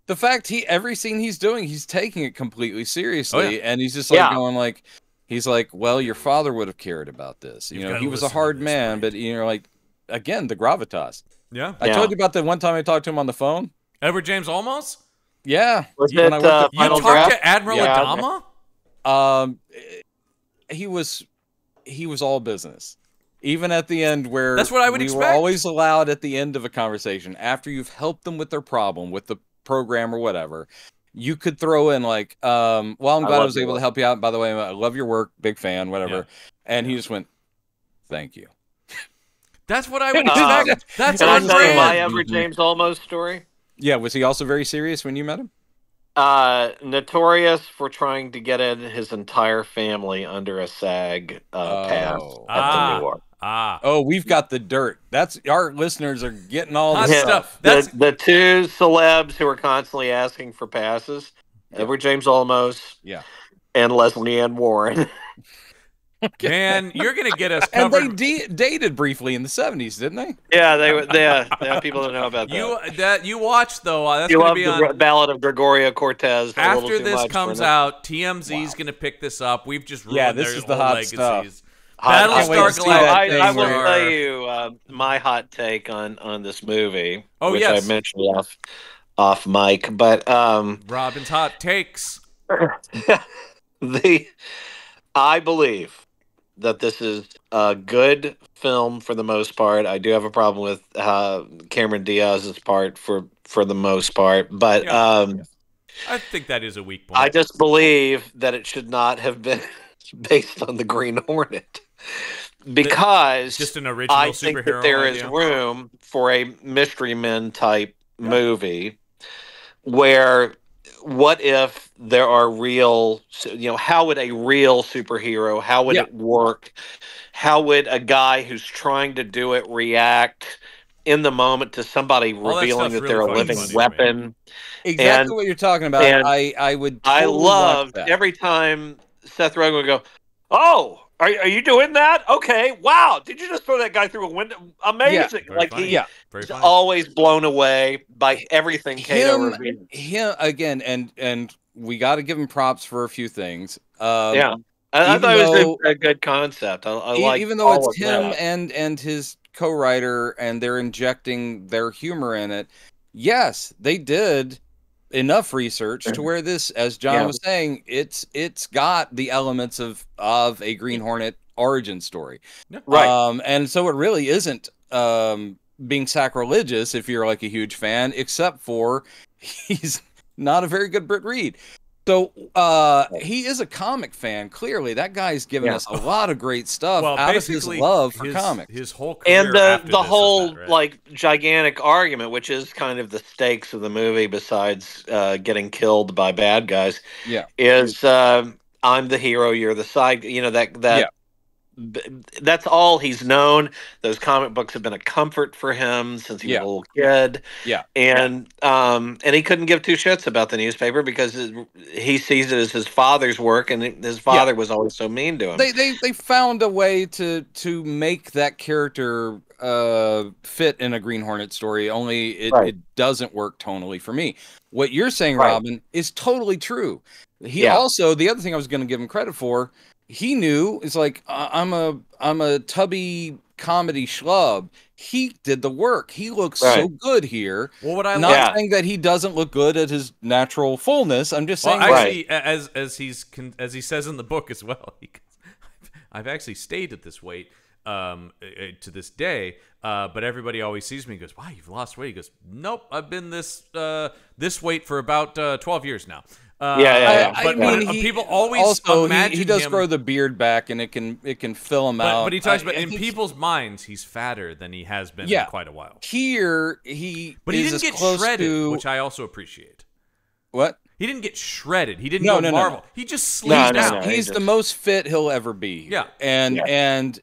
The fact every scene he's doing, he's taking it completely seriously, and he's just like going like, he's like, well, your father would have cared about this. You know, he was a hard man, but you know, like, again, the gravitas. Yeah. I told you about the one time I talked to him on the phone. Edward James Olmos? Yeah. You talked to Admiral Adama? He was all business. Even at the end, where That's what I would we expect. were always allowed at the end of a conversation, after you've helped them with their problem, with the program or whatever, you could throw in like, well, I'm glad I was able to help you out. By the way, I love your work, big fan, whatever. Yeah. And he just went, thank you. That's what I would expect. That's Can I on tell you my brand. ever James Olmos story? Yeah, was he also very serious when you met him? Notorious for trying to get in his entire family under a SAG pass at the New York. Oh, we've got the dirt. That's our listeners are getting all Hot this stuff. stuff. The two celebs who are constantly asking for passes, Edward James Olmos, and Leslie Ann Warren. Man, you're gonna get us And covered. they dated briefly in the 70s, didn't they? Yeah, they were. Yeah, people don't know about that. You watch though. That's You gonna love be the on Ballad of Gregorio Cortez. after this comes out. TMZ's gonna pick this up. We've just ruined this their is the whole hot legacies. stuff. Battlestar I will Galactica. tell you my hot take on this movie, which yes. I mentioned off mic, but Robin's hot takes. I believe that this is a good film for the most part. I do have a problem with Cameron Diaz's part for the most part, but I think that is a weak point. I just believe that it should not have been based on the Green Hornet, because just an original I superhero think that there is idea. room for a Mystery Men type movie where, what if there are real, how would a real superhero, how would it work? How would a guy who's trying to do it react in the moment to somebody revealing that they're a living weapon? Exactly what you're talking about. I would. I Totally loved that. every time Seth Rogen would go, "Oh, are you doing that? Okay, wow! Did you just throw that guy through a window? Amazing!" He's always blown away by everything Kato revealed. Him again, and we got to give him props for a few things. I thought it was a good concept. I like, even though it's him and his co-writer, and they're injecting their humor in it. Yes, they did enough research to where this, as John was saying, it's got the elements of a Green Hornet origin story, right? And so it really isn't being sacrilegious if you're like a huge fan, except for he's not a very good Britt Reed. So he is a comic fan. Clearly, that guy's given us a lot of great stuff out of his love for comics. His whole career and the whole like gigantic argument, which is kind of the stakes of the movie, besides getting killed by bad guys, is I'm the hero, you're the side. That's all he's known. Those comic books have been a comfort for him since he was a little kid. And he couldn't give two shits about the newspaper because he sees it as his father's work, and his father was always so mean to him. They found a way to make that character fit in a Green Hornet story. Only it doesn't work tonally for me. What you're saying, Robin, is totally true. He also, the other thing I was going to give him credit for, he knew, it's like, I'm a tubby comedy schlub. He did the work. He looks so good here. Well, what I not saying that he doesn't look good at his natural fullness. I'm just saying, actually, as he says in the book as well, I've actually stayed at this weight to this day, but everybody always sees me and goes, "Wow, you've lost weight." He goes, "Nope, I've been this weight for about 12 years now." I mean, people always imagine he does him, grow the beard back, and it can fill him out. But he talks about in people's minds, he's fatter than he has been in quite a while. Here, but he didn't get shredded, which I also appreciate. What? He didn't get shredded. He didn't go Marvel. He just slimmed down. He's the most fit he'll ever be. Yeah. And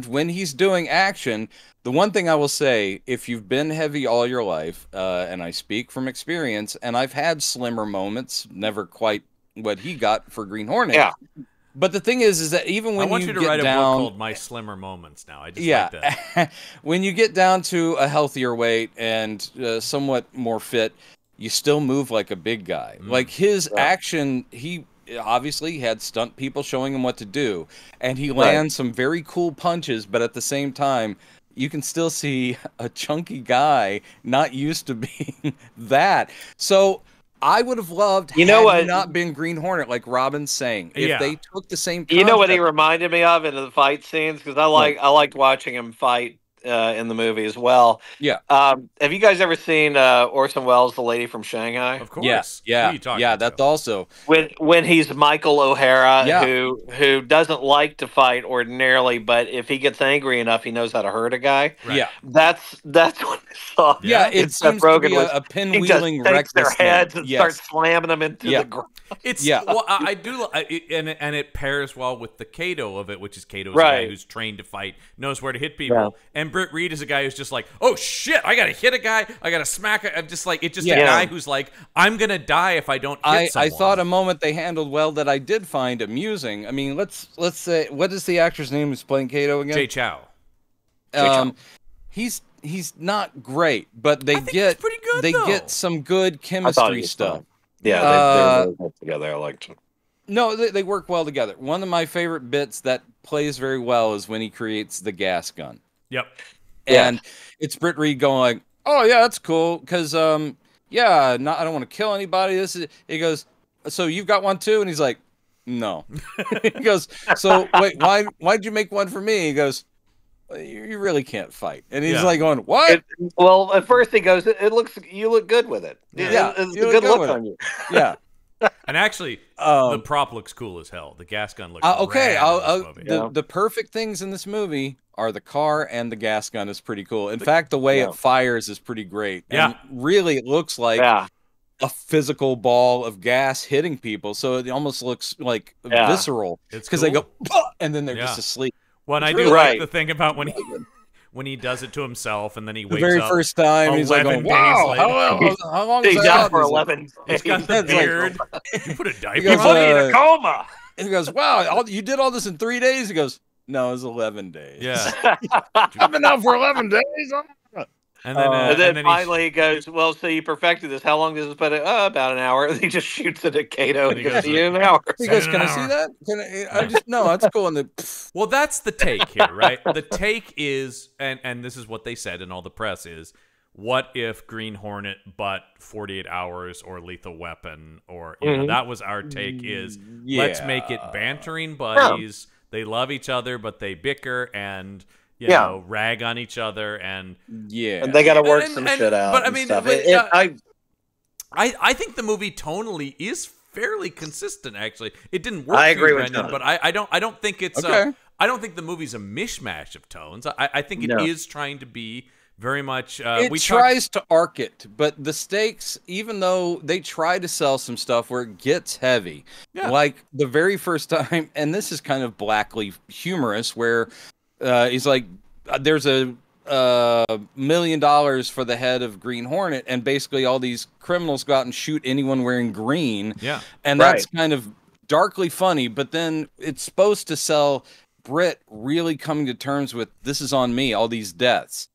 when he's doing action, the one thing I will say, if you've been heavy all your life, and I speak from experience, and I've had slimmer moments, never quite what he got for Green Hornet. Yeah. But the thing is that even when I want you to write a book called My Slimmer Moments now. I just like that. When you get down to a healthier weight and somewhat more fit, you still move like a big guy. Like his action, he obviously had stunt people showing him what to do, and he lands some very cool punches, but at the same time, you can still see a chunky guy not used to being that. So I would have loved You know had he what? not been Green Hornet, like Robin's saying. If they took the same concept, You know what he reminded me of in the fight scenes? Because I liked watching him fight in the movie as well. Yeah. Have you guys ever seen Orson Welles' The Lady from Shanghai? Of course. Yes. Who are you talking about? That's also When he's Michael O'Hara, Yeah. who doesn't like to fight ordinarily, but if he gets angry enough, he knows how to hurt a guy. Right. Yeah. That's what I saw. Yeah, it Seth seems to Rogen be was, a he just pinwheeling takes their reckless heads thing. and Yes. starts slamming them into the ground. It's Yeah. well, I do, and it pairs well with the Kato of it, which is Kato's a guy who's trained to fight, knows where to hit people, and Britt Reed is a guy who's just like, oh shit, I gotta hit a guy, I gotta smack. I'm just like, it's just a guy who's like, I'm gonna die if I don't hit someone. I thought a moment they handled well that I did find amusing. I mean, let's say, what is the actor's name who's playing Kato again? Jay Chow. He's not great, but they he's pretty good, though. get some good chemistry stuff. Fun. Yeah, they're really good together. I liked them. No, they work well together. One of my favorite bits that plays very well is when he creates the gas gun. Yep. And it's Britt Reed going like, "Oh yeah, that's cool," because I don't want to kill anybody. He goes, "So you've got one too?" And he's like, "No." He goes, "So wait, why'd you make one for me?" He goes, "You really can't fight." And he's like going, "What?" Well, at first he goes, you look good with it. Yeah, it's a good look on you. Yeah. And actually, the prop looks cool as hell. The gas gun looks okay. rad in this movie. The perfect things in this movie are the car and the gas gun is pretty cool. In fact, the way it fires is pretty great. And really, it looks like a physical ball of gas hitting people. So it almost looks like visceral. It's because cool. they go, and then they're just asleep. Well, and I do like the thing about when he does it to himself and then he wakes the very up first time he's like, "Wow, how long is he's that out for 11 days. He's got the beard. You put a diaper He goes, on it? in a coma. He goes, "Wow, you did all this in 3 days?" He goes, "No, it was 11 days." Yeah. I've been out for 11 days. And then finally he goes, "Well, so you perfected this. How long does it put it? About an hour." And he just shoots it at Kato and he goes, "See you in an hour." He goes, "Can I see that? No, that's cool." And well, that's the take here, right? The take is, and this is what they said in all the press is, what if Green Hornet but 48 Hours or Lethal Weapon or that was our take is let's make it bantering buddies. They love each other, but they bicker and you know, rag on each other and and they got to work some shit out. But I mean, I think the movie tonally is fairly consistent. Actually, it didn't work. I agree with with Brendan, but I don't think it's. Okay. I don't think the movie's a mishmash of tones. I think it is trying to be very much. It tries to arc it, but the stakes, even though they try to sell some stuff where it gets heavy, like the very first time, and this is kind of blackly humorous, where he's like, "There's a $1 million for the head of Green Hornet," and basically all these criminals go out and shoot anyone wearing green. Yeah, and that's kind of darkly funny, but then it's supposed to sell Britt really coming to terms with this is on me, all these deaths.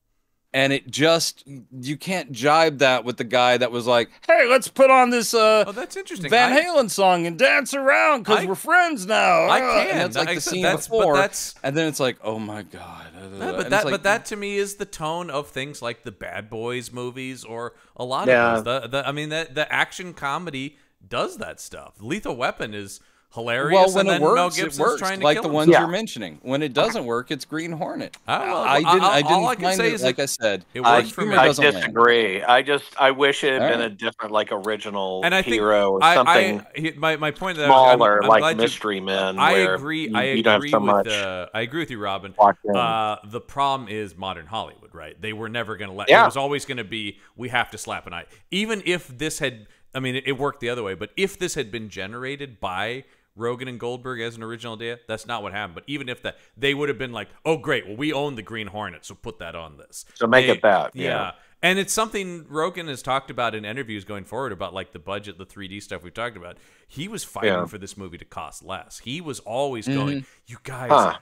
And it just, you can't jibe that with the guy that was like, "Hey, let's put on this that's interesting. Van Halen song and dance around because we're friends now." I can. And that's like the scene before. And then it's like, oh my God. But that to me is the tone of things like the Bad Boys movies or a lot of those. I mean, the action comedy does that stuff. Lethal Weapon is hilarious. Well, when and it then works, Mel Gibson's it works. trying to Like kill the himself. ones you're mentioning. When it doesn't work, it's Green Hornet. I didn't all I can find say it, is like I said, it works for me. I disagree. I wish it had been a different, like, original hero or something. My point smaller, I'm like Mystery Men. I agree. I agree with you, Robin. The problem is modern Hollywood, right? They were never going to let. It was always going to be, we have to slap an eye. Even if this had, I mean, it worked the other way. But if this had been generated by Rogen and Goldberg as an original idea, that's not what happened. But even if that, they would have been like, "Oh, great, well, we own the Green Hornet, so put that on this." So make it that, yeah. And it's something Rogen has talked about in interviews going forward about like the budget, the 3D stuff we've talked about. He was fighting for this movie to cost less. He was always going, "You guys,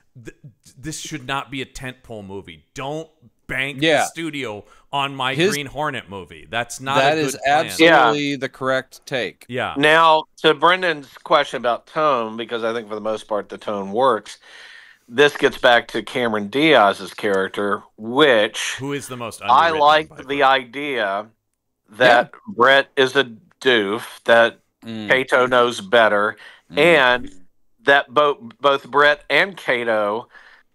this should not be a tentpole movie. Don't bank the studio on my Green Hornet movie. That's not a good plan." Absolutely the correct take. Yeah. Now, to Brendan's question about tone, because I think for the most part the tone works, this gets back to Cameron Diaz's character, who is the most I liked the idea that Brett is a doof, that Kato knows better, and that both Brett and Kato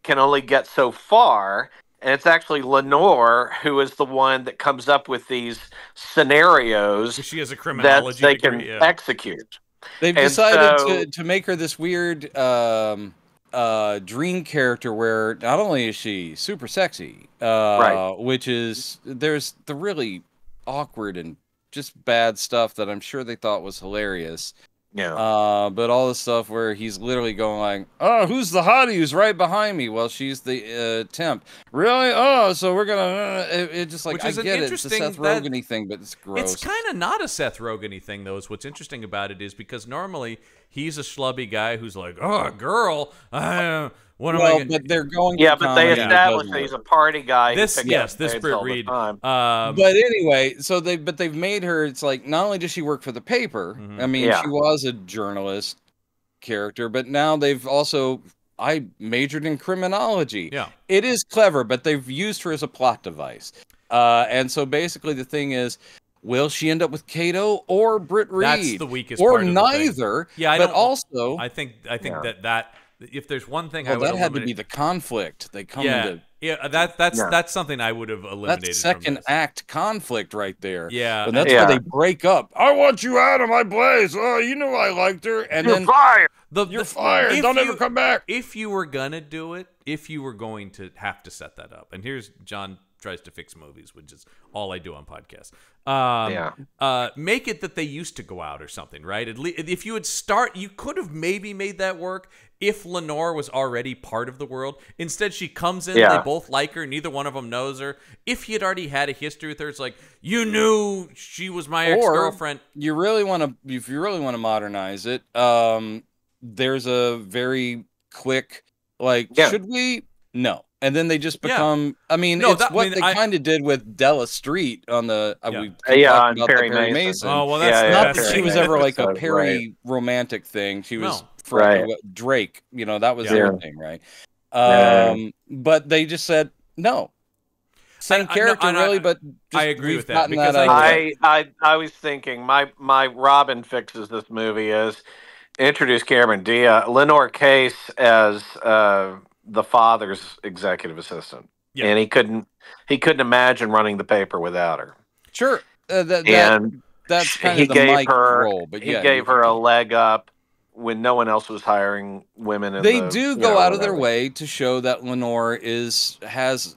can only get so far. And it's actually Lenore who is the one that comes up with these scenarios She has a that criminology they degree, can execute. They've And decided so- to make her this weird dream character where not only is she super sexy, Right. which is there's the really awkward and just bad stuff that I'm sure they thought was hilarious. Yeah. But all the stuff where he's literally going like, "Oh, who's the hottie who's right behind me?" Well, she's the temp. Really? Oh, so we're gonna it just like Which I is an get it. It's a Seth interesting- that- Rogen-y thing, but it's gross. It's kind of not a Seth Rogen-y thing, though. Is what's interesting about it is because normally he's a schlubby guy who's like, "Oh, girl, what am I?" Well, but they're going. Yeah, for but they comedy, it established doesn't that he's work. a party guy. This, who picks yes, up this babes Britt all the Reed. time. But anyway, they've made her. It's like not only does she work for the paper. I mean, Yeah. she was a journalist character, but now they've also. I majored in criminology. Yeah. It is clever, but they've used her as a plot device. And so basically, the thing is, will she end up with Kato or Britt Reed? That's the weakest or part of the thing. neither. Yeah, I but don't- also, I think Yeah. that if there's one thing I well, would that had to eliminate- be the conflict. They come yeah, into. yeah, that's Yeah. that's something I would have eliminated. That's from second this. act conflict right there. Yeah, And that's Yeah. where they break up. I want you out of my place. Oh, you know I liked her. And You're then fired. you're fired. if Don't you- ever come back. If you were gonna do it, if you were going to have to set that up, and here's John tries to fix movies, which is all I do on podcasts. Make it that they used to go out or something, right? At least if you would start, you could have maybe made that work if Lenore was already part of the world. Instead, she comes in, Yeah. they both like her, neither one of them knows her. If he had already had a history with her, it's like, you knew she was my ex-girlfriend. If you really want to modernize it, there's a very quick should we? No. And then they just Yeah. become. I mean, No, it's what they kind of did with Della Street on the. Yeah. We keep talking on about Perry the Perry Mason. Mason. Oh well, that's Yeah, Not that's that she Perry was Mason ever like a episode, Perry right. romantic thing. She was No. for Right. Drake. You know, that was Yeah. their thing, right? Yeah. But they just said no. Same character, really, but I agree we've with that, gotten because out of the way. I was thinking my Robin fixes this movie is introduce Cameron Diaz, Lenore Case as the father's executive assistant, Yeah. and he couldn't imagine running the paper without her. Sure, And that's kind he of the gave Mike her role, but he yeah, gave her a leg up when no one else was hiring women. In They the, do you go know, out of their whatever. way to show that Lenore has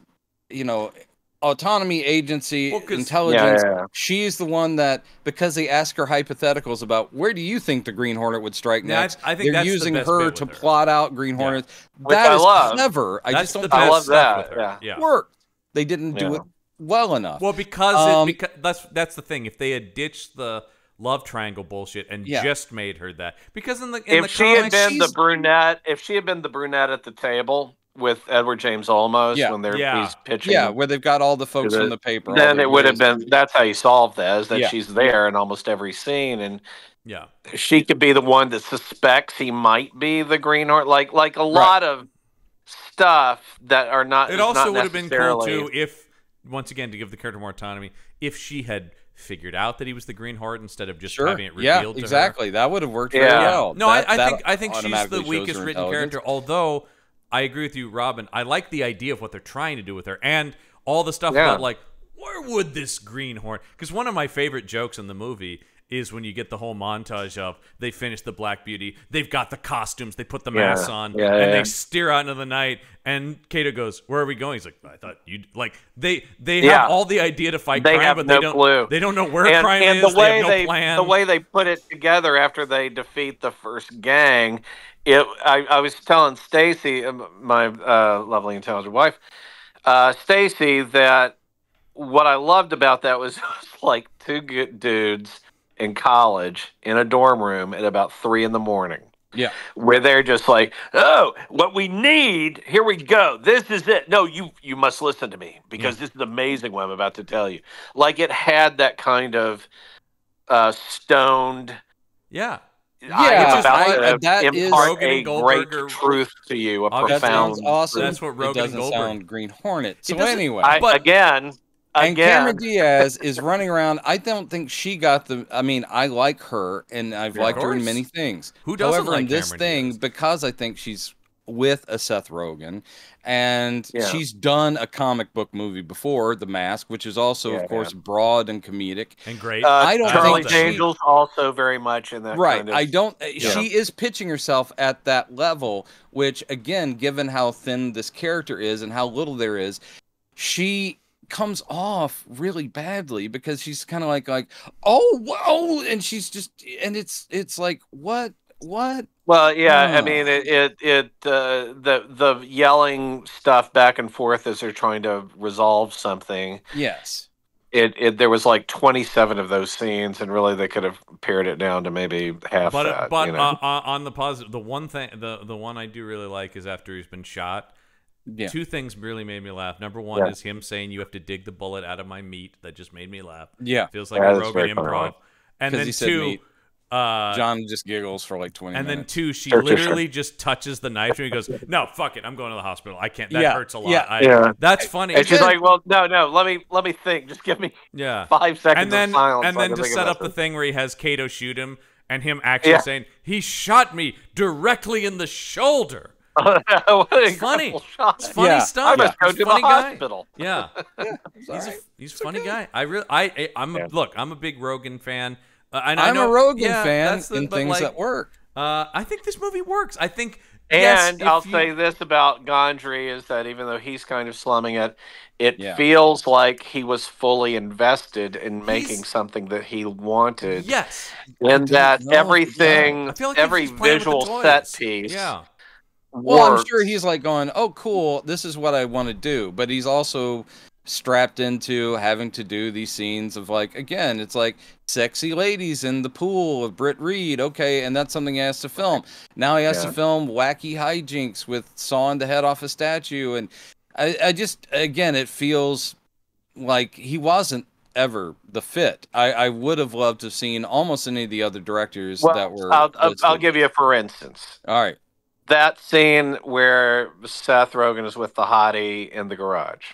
autonomy, agency, 'cause- intelligence. Yeah. She's the one that, because they ask her hypotheticals about where do you think the Green Hornet would strike Yeah, next, I think they're that's the using best her bit to with her. plot out Green Hornets. Which That I is love. clever. I That's just don't the think I best love stuff that. with her. Yeah. it worked. They didn't do Yeah. it well enough. Well, because Um, that's the thing. If they had ditched the love triangle bullshit and Yeah. just made her that, because in the If she had comics, been the brunette, at the table with Edward James Olmos Yeah. when Yeah. he's pitching, yeah, where they've got all the folks the- from the paper. all then the it would have heroes. been. That's how you solve that. Is that Yeah. she's there in almost every scene, and yeah, she could be the one that suspects he might be the Green Hornet. Like a lot of stuff that are not. it is also not would have been cool necessarily- too if, once again, to give the character more autonomy, if she had figured out that he was the Green Hornet instead of just Sure. having it Yeah, revealed to her. exactly. That would have worked Yeah. very well. No, That- I that think she's the automatically shows weakest her written intelligence. character. Although I agree with you, Robin. I like the idea of what they're trying to do with her and all the stuff Yeah. about like where would this Green Hornet? Because one of my favorite jokes in the movie is when you get the whole montage of they finish the Black Beauty, they've got the costumes, they put the masks on, Yeah, and yeah. they steer out into the night. And Kato goes, "Where are we going?" He's like, "I thought you'd like." They Yeah. have all the idea to fight They crime, have but no they don't. clue. They don't know where and, crime and is. the way they have no plan. the way they put it together after they defeat the first gang, I was telling Stacy, my lovely intelligent wife, Stacy, that what I loved about that was like two good dudes in college in a dorm room at about 3 a.m. Yeah. where they're just like, oh, what we need, here we go. This is it. No, you must listen to me because this is amazing what I'm about to tell you. Like it had that kind of stoned. yeah. Yeah, that is impart Rogen a and Goldberg great are- truth to you, a That That profound. sounds awesome. That's what Rogen It doesn't and Goldberg- sound Green Hornet. So doesn't- anyway, I, But- again, And Cameron again, Diaz is running around. I don't think she got the. I mean, I like her, and I've liked her in course. many things. Who doesn't However, like in this Cameron thing, Diaz? because I think she's with a Seth Rogen, and Yeah. she's done a comic book movie before, The Mask, which is also, Yeah, of course, broad and comedic. And great. I don't Charlie's think she- Angels also very much in that Right. kind of. I don't. She is pitching herself at that level, which, again, given how thin this character is and how little there is, she comes off really badly because she's kind of like oh whoa, and she's just, and it's like what. Well, yeah, I mean, the yelling stuff back and forth as they're trying to resolve something. Yes. There was like 27 of those scenes, and really they could have pared it down to maybe half that. But you know? on the positive, the one thing, the one I do really like is after he's been shot. Yeah. Two things really made me laugh. Number one is him saying, "You have to dig the bullet out of my meat." That just made me laugh. Yeah. Feels like Yeah, a that's very Rogan funny. improv. And then He said two, meat. John just giggles for like 20 and then minutes. two, she Sure. literally just touches the knife and he goes, "No, fuck it, I'm going to the hospital. I can't. That Yeah, hurts a lot." yeah. That's funny. And she's Again- like, "Well, no, let me think. Just give me Yeah. 5 seconds And then of silence." and so I then can to think set about up the this." thing where he has Kato shoot him and him actually saying, "He shot me directly in the shoulder." What an It's incredible funny. shot. It's funny Yeah. stuff. I must go He's to a funny the guy. hospital. Yeah. He's a funny guy. Look, I'm a big Rogan fan. And I I'm know, a Rogan yeah, fan that's the- in but, things like, that work. I think this movie works. I think, yes, And if I'll you- say this about Gondry is that even though he's kind of slumming it, it Yeah. feels like he was fully invested in making He's- something that he wanted. yes. And that know if he everything, I feel like every he's playing with the visual set toys. piece. Yeah. Well, I'm works. sure he's like going, "Oh, cool, this is what I want to do," but he's also strapped into having to do these scenes of, like, again, it's like sexy ladies in the pool of Britt Reed, okay, and that's something he has to film. Now he has to film wacky hijinks with sawing the head off a statue, and I just, again, it feels like he wasn't ever the fit. I would have loved to have seen almost any of the other directors that were. I'll listed. give you a for instance. All right. That scene where Seth Rogen is with the hottie in the garage.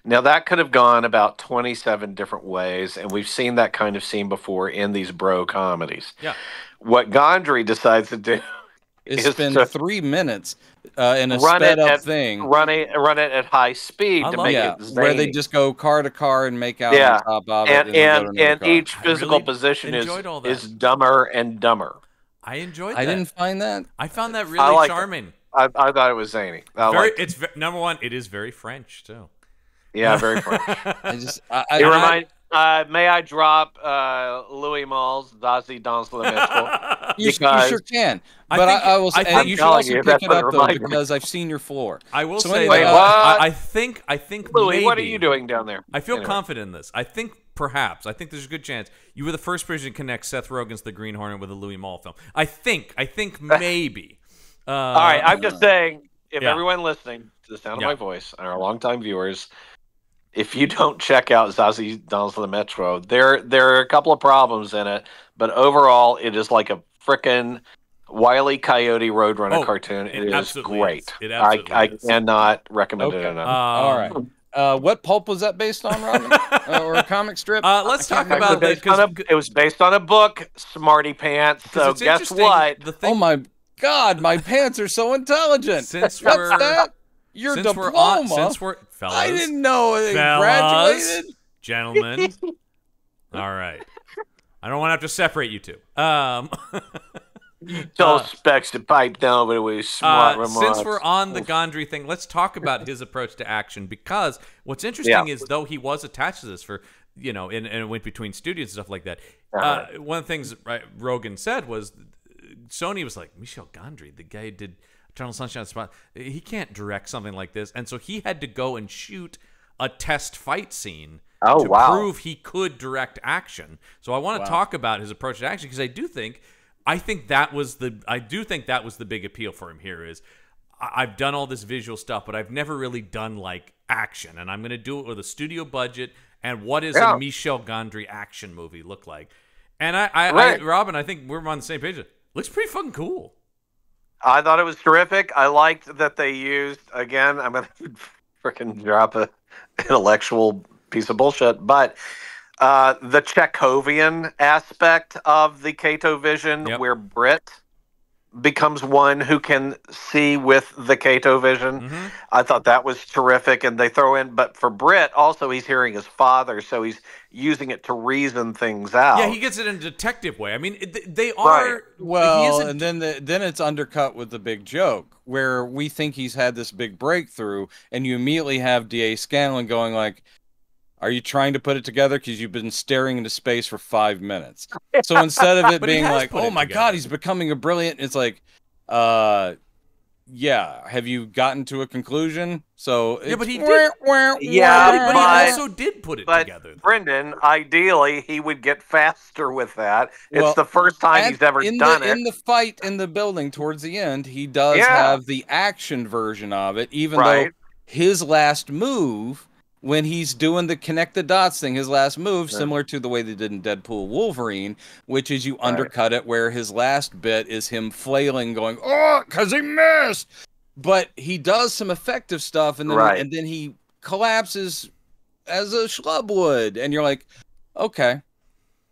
Now, that could have gone about 27 different ways, and we've seen that kind of scene before in these bro comedies. Yeah. What Gondry decides to do It's is been to 3 minutes in a run it sped up at thing. run it at high speed I to love make Yeah, it zany. where they just go car to car and make out Yeah. on top of it. and then they go to another and car. each I physical really position enjoyed all that. is dumber and dumber. I enjoyed that. I didn't find that. I found that I really like it. charming. I thought it was zany. Number one, it is very French, too. Yeah, very French. I just, It reminds. May I drop Louis Malle's "Zazie dans le métro"? you because- sure can. I But think- I will I say, think- and you should I'm also telling you, pick that's it what up, it though, reminded me. because I've seen your floor. I will So say, anyway, though, what? I think Louis, maybe, what are you doing down there? I feel Anyway. confident in this. I think perhaps. I think there's a good chance you were the first person to connect Seth Rogen's The Green Hornet with a Louis Malle film. I think maybe. All right, I'm just saying, if Yeah. everyone listening to the sound Yeah. of my voice and our longtime viewers, if you don't check out Zazie dans le métro, there are a couple of problems in it, but overall, it is like a frickin' Wile E. Coyote Roadrunner Oh, cartoon. it It is absolutely great. is. It absolutely I is. cannot recommend it Okay. enough. All right. What pulp was that based on, Robin? Or a comic strip? Let's talk about that. It was based on a book, Smarty Pants. So it's guess interesting, what? The thing, Oh my God, my pants are so intelligent. Since What's we're- that? Your since diploma? fellas, I didn't know they fellas, graduated. gentlemen. All right. I don't want to have to separate you two. Tell Specs to pipe down, but it was smart remarks. Since we're on the Gondry thing, let's talk about his approach to action, because what's interesting is, though he was attached to this for, and it went between studios and stuff like that. One of the things Rogan said was Sony was like, Michel Gondry, the guy who did Eternal Sunshine of the Spot, he can't direct something like this. And so he had to go and shoot a test fight scene to prove he could direct action. So I want to talk about his approach to action, because I think that was the big appeal for him here is I've done all this visual stuff, but I've never really done like action, and I'm going to do it with a studio budget. And what does a Michel Gondry action movie look like? And Robin, I think we're on the same page. It looks pretty fucking cool. I thought it was terrific. I liked that they used, again, I'm going to freaking drop a intellectual piece of bullshit. But the Chekhovian aspect of the Cato vision, Yep. where Brit becomes one who can see with the Cato vision. Mm-hmm. I thought that was terrific. And they throw in, but for Brit, also he's hearing his father, so he's using it to reason things out. Yeah, he gets it in a detective way. I mean, they are. Right. Well, and then it's undercut with the big joke where we think he's had this big breakthrough, and you immediately have D.A. Scanlon going like, "Are you trying to put it together? Because you've been staring into space for 5 minutes." So instead of it But he being has like, put "Oh it my together. God, he's becoming a brilliant," it's like, yeah. Have you gotten to a conclusion? So Yeah, but it's he did. Yeah, But he but- also did put it But together. though. Brendan, ideally, he would get faster with that. Well, it's the first time And he's ever in done the, it. In the fight in the building towards the end, he does Yeah. have the action version of it, even though Right. his last move, when he's doing the connect the dots thing, his last move, Yeah. similar to the way they did in Deadpool Wolverine, which is you undercut it where his last bit is him flailing, going, "Oh, because he missed." But he does some effective stuff, and then Right. and then he collapses as a schlub would, and you're like, okay.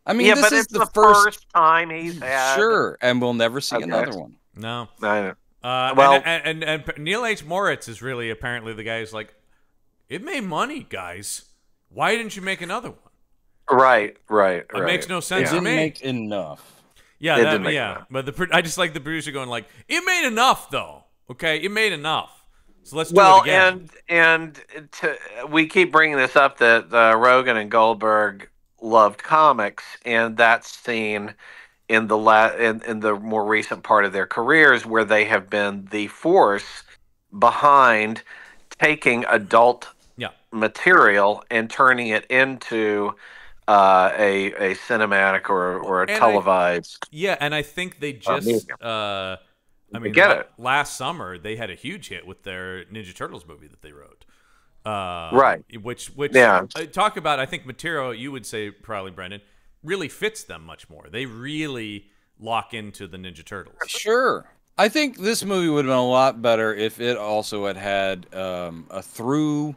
I mean, Yeah, this but is it's the first time he's had. Sure, and we'll never see Okay. another one. No. I know. Well, and Neil H. Moritz is really apparently the guy who's like, it made money, guys. Why didn't you make another one? Right. It makes no sense It to didn't me. make enough. Yeah, It that, didn't make yeah. enough. But I just like the producer going like, it made enough though. Okay, it made enough. So let's do Well, it again. and we keep bringing this up that Rogen and Goldberg loved comics, and that's seen in the in the more recent part of their careers, where they have been the force behind taking adult Yeah. material and turning it into a cinematic or a And televised. Yeah, and I think they just medium. I mean, get it. last summer they had a huge hit with their Ninja Turtles movie that they wrote. Right. Which Yeah. talk about, I think material, you would say probably, Brendan, really fits them much more. They really lock into the Ninja Turtles. Sure. I think this movie would have been a lot better if it also had a through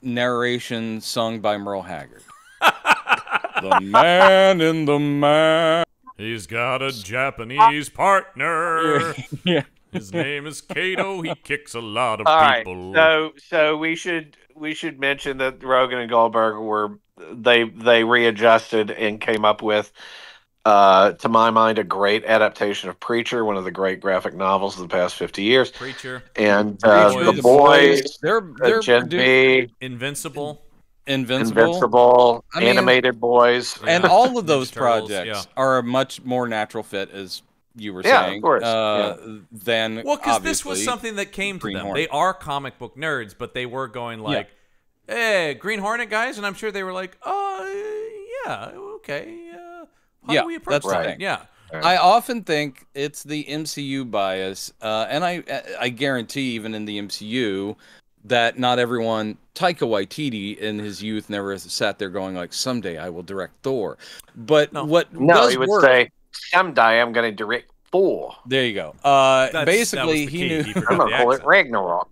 narration sung by Merle Haggard. The man in the man. He's got a Japanese partner. Yeah. His name is Kato. He kicks a lot of All right, people. so we should mention that Rogen and Goldberg they readjusted and came up with, to my mind, a great adaptation of Preacher, one of the great graphic novels of the past 50 years, Preacher, and Preacher, The Boys, They're Gen B, Invincible. Invincible, I mean, Animated Boys, And Yeah. all of those Ninja Turtles, projects yeah. are a much more natural fit, as you were Yeah, of saying, course, than Well, because this was obviously something that came to Green them. Hornet. They are comic book nerds, but they were going like, "Hey, Green Hornet guys," and I'm sure they were like, yeah, okay, how Yeah, do we approach that's the that?" thing. Yeah, I often think it's the MCU bias, and I guarantee even in the MCU that not everyone, Taika Waititi in his youth never sat there going like, someday I will direct Thor. But what No, does he would work, say, someday I'm going to direct 4. there you go. that Basically, was the he key. knew. He I'm forgot going the to call it accent. Ragnarok.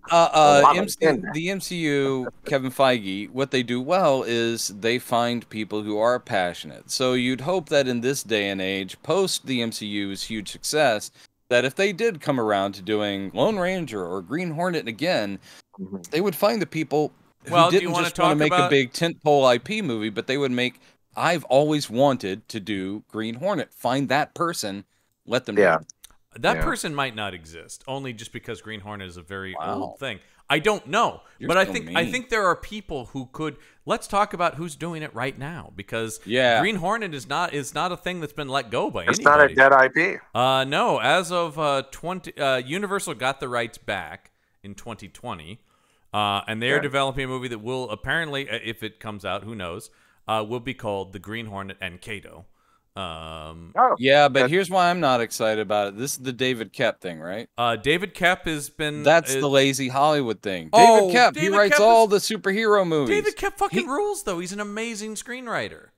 The MCU, Kevin Feige, what they do well is they find people who are passionate. So you'd hope that in this day and age, post the MCU's huge success, that if they did come around to doing Lone Ranger or Green Hornet again, they would find the people who Well, do you didn't wanna just want to talk make about- a big tentpole IP movie, but they would make, I've always wanted to do Green Hornet. Find that person, let them do Yeah. it. That Yeah. person might not exist, only just because Green Hornet is a very Wow. old thing. I don't know, You're but I so think mean. there are people who could. Let's talk about who's doing it right now, because Yeah. Green Hornet is not a thing that's been let go by It's not a anybody. dead IP. No, as of Universal got the rights back in 2020, and they are developing a movie that will apparently, if it comes out, who knows, will be called The Green Hornet and Kato. Yeah, but here's why I'm not excited about it. This is the David Koepp thing, right? David Koepp has been. That's the lazy Hollywood thing. Oh, David Koepp, he David writes Koepp all is- the superhero movies. David Koepp fucking rules, though. He's an amazing screenwriter.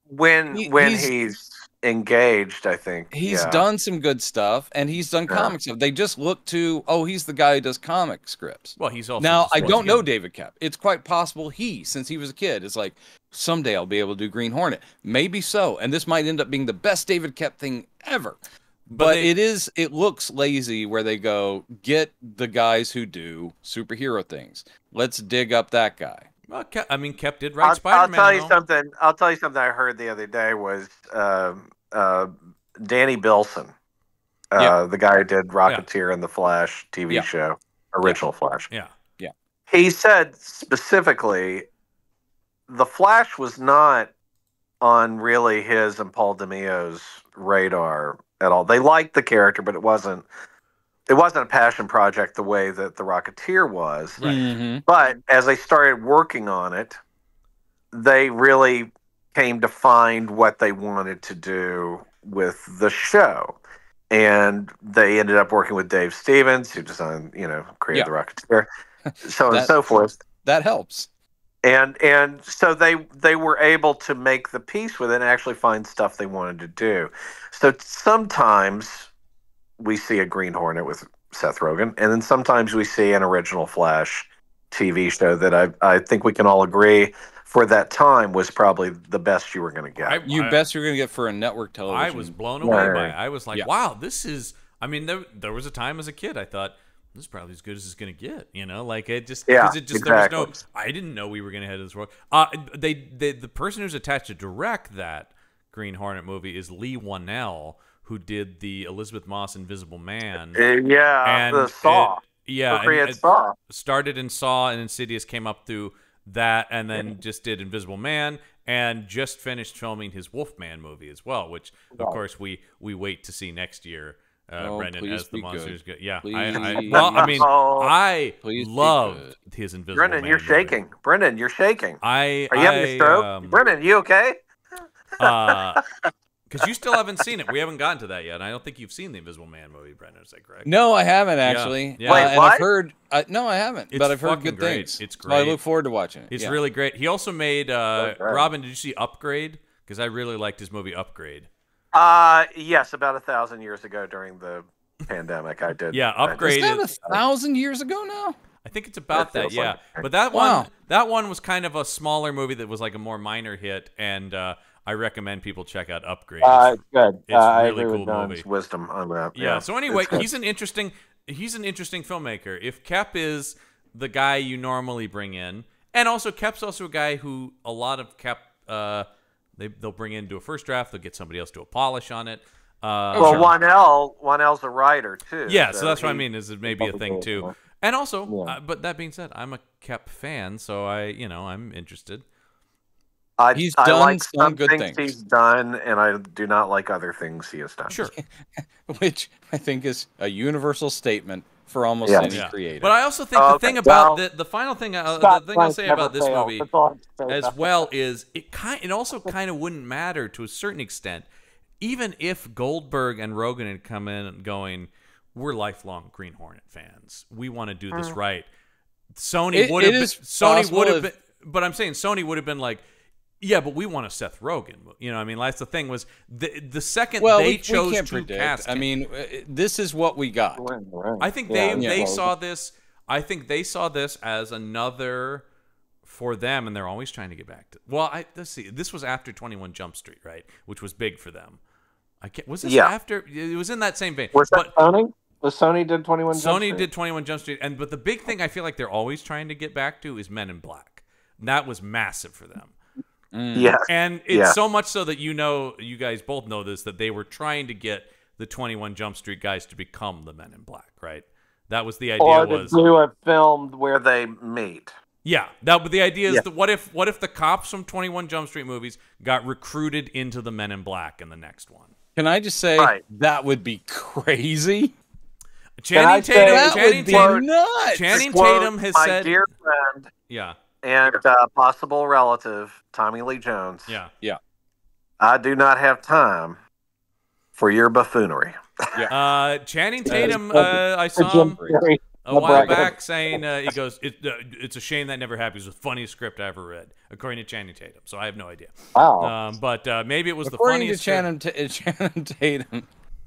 When he's- he's engaged, I think. He's done some good stuff, and he's done comic stuff. They just look to, he's the guy who does comic scripts. Well, he's also now. I don't know David Koepp. It's quite possible since he was a kid, is like, someday I'll be able to do Green Hornet. Maybe so, and this might end up being the best David Koepp thing ever. But it looks lazy where they go, get the guys who do superhero things. Let's dig up that guy. Well, Koepp did write Spider-Man. I'll tell you something. I'll tell you something I heard the other day was Danny Bilson, the guy who did Rocketeer and the Flash TV show, original Flash. Yeah. He said specifically, the Flash was not on really his and Paul DeMeo's radar at all. They liked the character, but it wasn't a passion project the way that the Rocketeer was. Right. Mm-hmm. But as they started working on it, they really came to find what they wanted to do with the show. And they ended up working with Dave Stevens, who designed, created the Rocketeer, so on and so forth. That helps. And so they were able to make the piece with it and actually find stuff they wanted to do. So sometimes we see a Green Hornet with Seth Rogen, and then sometimes we see an original Flash TV show that I think we can all agree for that time was probably the best you were going to get. Best you're going to get for a network television. I was blown away by it. I was like, wow, this is... I mean, there was a time as a kid I thought, this is probably as good as it's going to get. Like it just... Yeah, exactly. There was no... I didn't know we were going to head to this world. The person who's attached to direct that Green Hornet movie is Lee Whannell, who did the Elizabeth Moss Invisible Man. The Saw. Saw. Started in Saw, and Insidious came up through that, and then just did Invisible Man, and just finished filming his Wolfman movie as well, which, of course, we wait to see next year, Brendan, as the monsters go. Yeah. I loved his Invisible Brendan, Man you're movie. shaking. Brendan, you're shaking. Are you having a stroke? Brendan, you okay? Because you still haven't seen it. We haven't gotten to that yet. I don't think you've seen the Invisible Man movie, Brendan. Is that correct? No, I haven't actually. Yeah. Wait, and what? I've heard. No, I haven't. It's but I've heard fucking good great. things. It's So I great. look forward to watching it. It's really great. He also made Robin. Did you see Upgrade? Because I really liked his movie Upgrade. Yes, about 1,000 years ago during the pandemic, I did. Yeah, Upgrade. Is that 1,000 years ago now? I think it's about that. Yeah, like but that one was kind of a smaller movie that was like a more minor hit, and I recommend people check out Upgrade. It's good. It's a really agree cool with Don's movie. Wisdom on that. Yeah. So anyway, he's an interesting filmmaker. If Koepp is the guy you normally bring in, and also Koepp's also a guy who a lot of Koepp they'll bring in, do a first draft, they'll get somebody else to a polish on it. Whannell's a writer too. Yeah, so that's what I mean. Is it maybe a thing too? And also, but that being said, I'm a Koepp fan, so I'm interested. He's I done like some good things things. he's done, and I do not like other things he has done. Sure. Which I think is a universal statement for almost any creator. But I also think the thing about the final thing, the thing I'll say about this movie as well is it also kind of wouldn't matter to a certain extent, even if Goldberg and Rogen had come in going, we're lifelong Green Hornet fans, we want to do this right. Sony would have been, but I'm saying Sony would have been like, yeah, but we want a Seth Rogen. I mean, that's the thing was the second they chose to cast him. I mean, this is what we got. I think they saw this. I think they saw this as another for them, and they're always trying to get back to. Well, let's see. This was after 21 Jump Street, right? Which was big for them. Was this after? It was in that same vein. Was that Sony? Sony did 21 Jump Street? Sony did 21 Jump Street, but the big thing I feel like they're always trying to get back to is Men in Black. That was massive for them. Yes. And it's so much so that you guys both know this, that they were trying to get the 21 Jump Street guys to become the Men in Black, right? That was the idea. Or to do a film where they meet. Yeah, but the idea is that what if the cops from 21 Jump Street movies got recruited into the Men in Black in the next one? Can I just say that would be crazy? Channing Tatum has my said, dear friend, yeah, and possible relative Tommy Lee Jones. Yeah. I do not have time for your buffoonery. Channing Tatum, I saw him. a while back saying he goes, it's a shame that never happened. It was the funniest script I ever read, according to Channing Tatum. So I have no idea. Wow. But maybe it was according the funniest.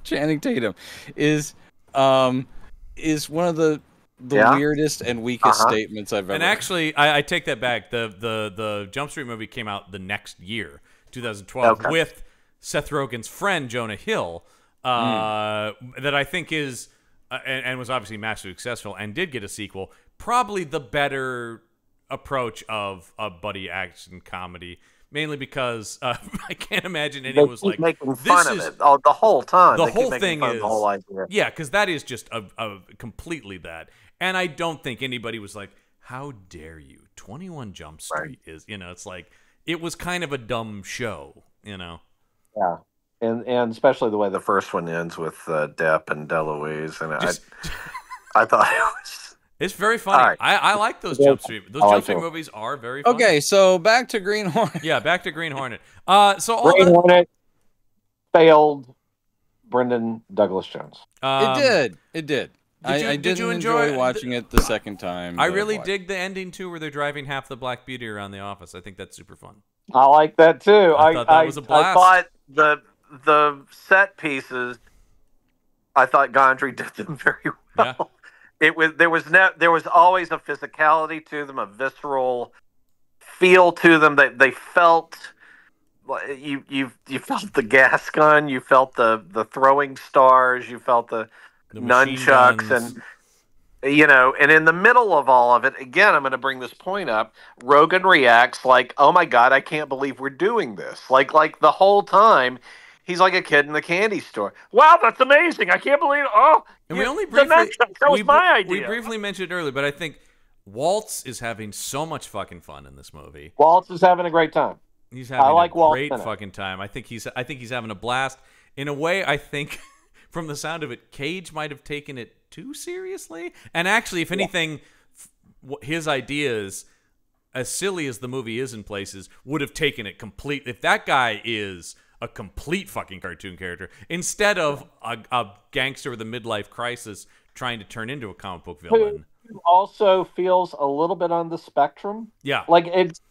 Channing Tatum is one of the weirdest and weakest statements I've ever. And actually, I take that back. The Jump Street movie came out the next year, 2012, with Seth Rogen's friend Jonah Hill, that I think is and was obviously massively successful and did get a sequel. Probably the better approach of a buddy action comedy. Mainly because I can't imagine anyone was like making fun of it the whole time. The whole thing is the whole idea. Yeah, because that is just a completely that, and I don't think anybody was like, "How dare you?" 21 Jump Street is, it's like it was kind of a dumb show, Yeah, and especially the way the first one ends with Depp and DeLuise, and I thought it was. It's very funny. Right. I like those Jump Street. Those Jump Street movies are very funny. Okay, so back to Green Hornet. Yeah, back to Green Hornet. Green Hornet failed Brendan Douglas Jones. It did. I didn't enjoy watching it the second time. I really dig the ending too, where they're driving half the Black Beauty around the office. I think that's super fun. I like that too. I thought that was a blast. I thought the set pieces. I thought Gondry did them very well. Yeah. There was always a physicality to them, a visceral feel to them. They felt you felt the gas gun, you felt the throwing stars, you felt the nunchucks, and and in the middle of all of it, again, I'm going to bring this point up. Rogen reacts like, "Oh my God, I can't believe we're doing this!" Like the whole time. He's like a kid in the candy store. Wow, that's amazing! I can't believe. Oh, and we only briefly that was my idea. We briefly mentioned it earlier, but I think Waltz is having so much fucking fun in this movie. Waltz is having a great time. He's having a great fucking time. I think he's having a blast. In a way, I think from the sound of it, Cage might have taken it too seriously. And actually, if anything, his ideas, as silly as the movie is in places, would have taken it complete. If that guy is a complete fucking cartoon character instead of a gangster with a midlife crisis trying to turn into a comic book villain. Who also feels a little bit on the spectrum. Yeah. Like it's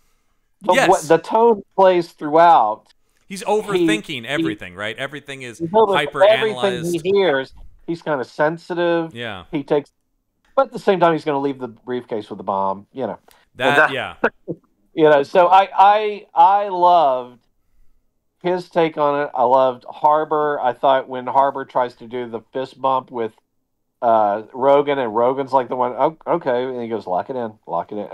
the tone plays throughout. He's overthinking everything, right? Everything is hyper-analyzed. Everything he hears, he's kind of sensitive. Yeah. But at the same time, he's going to leave the briefcase with the bomb, yeah. So I loved his take on it. I loved Harbor. I thought when Harbor tries to do the fist bump with Rogen, and Rogen's like the one, "Oh, okay," and he goes, "Lock it in."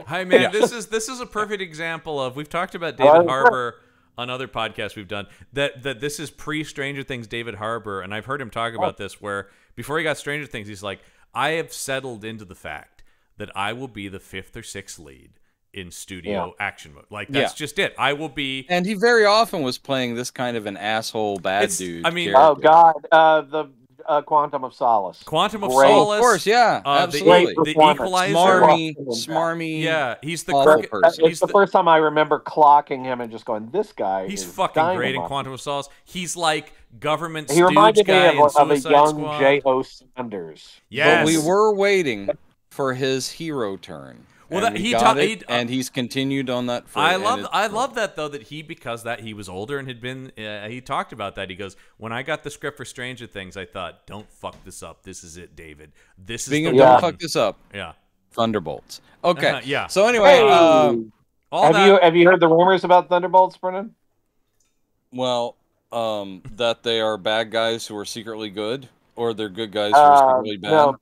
Hi, man. This is a perfect example of, we've talked about David Harbour on other podcasts we've done, that this is pre-Stranger Things David Harbour, and I've heard him talk about this, where before he got Stranger Things, he's like, "I have settled into the fact that I will be the 5th or 6th lead in studio action mode. Like, that's just it. I will be." And he very often was playing this kind of an asshole bad dude. I mean, character. Oh God, the Quantum of Solace. Quantum of Solace, of course, yeah, absolutely. The Equalizer, smarmy. Yeah, he's the person. It's the first time I remember clocking him and just going, "This guy." He's fucking dynamite. great in Quantum of Solace. He's like government. He reminded me of a young Squad. J.O. Sanders. But Yes, we were waiting for his hero turn. Well, and and he's continued on that. I love that though, that because he was older and had been. He talked about that. He goes, "When I got the script for Stranger Things, I thought, don't fuck this up. This is it, David. This is don't fuck this up." Yeah, Thunderbolts. Okay. Yeah. So anyway, have you heard the rumors about Thunderbolts, Brennan? Well, that they are bad guys who are secretly good. Or they're good guys who are secretly bad? No,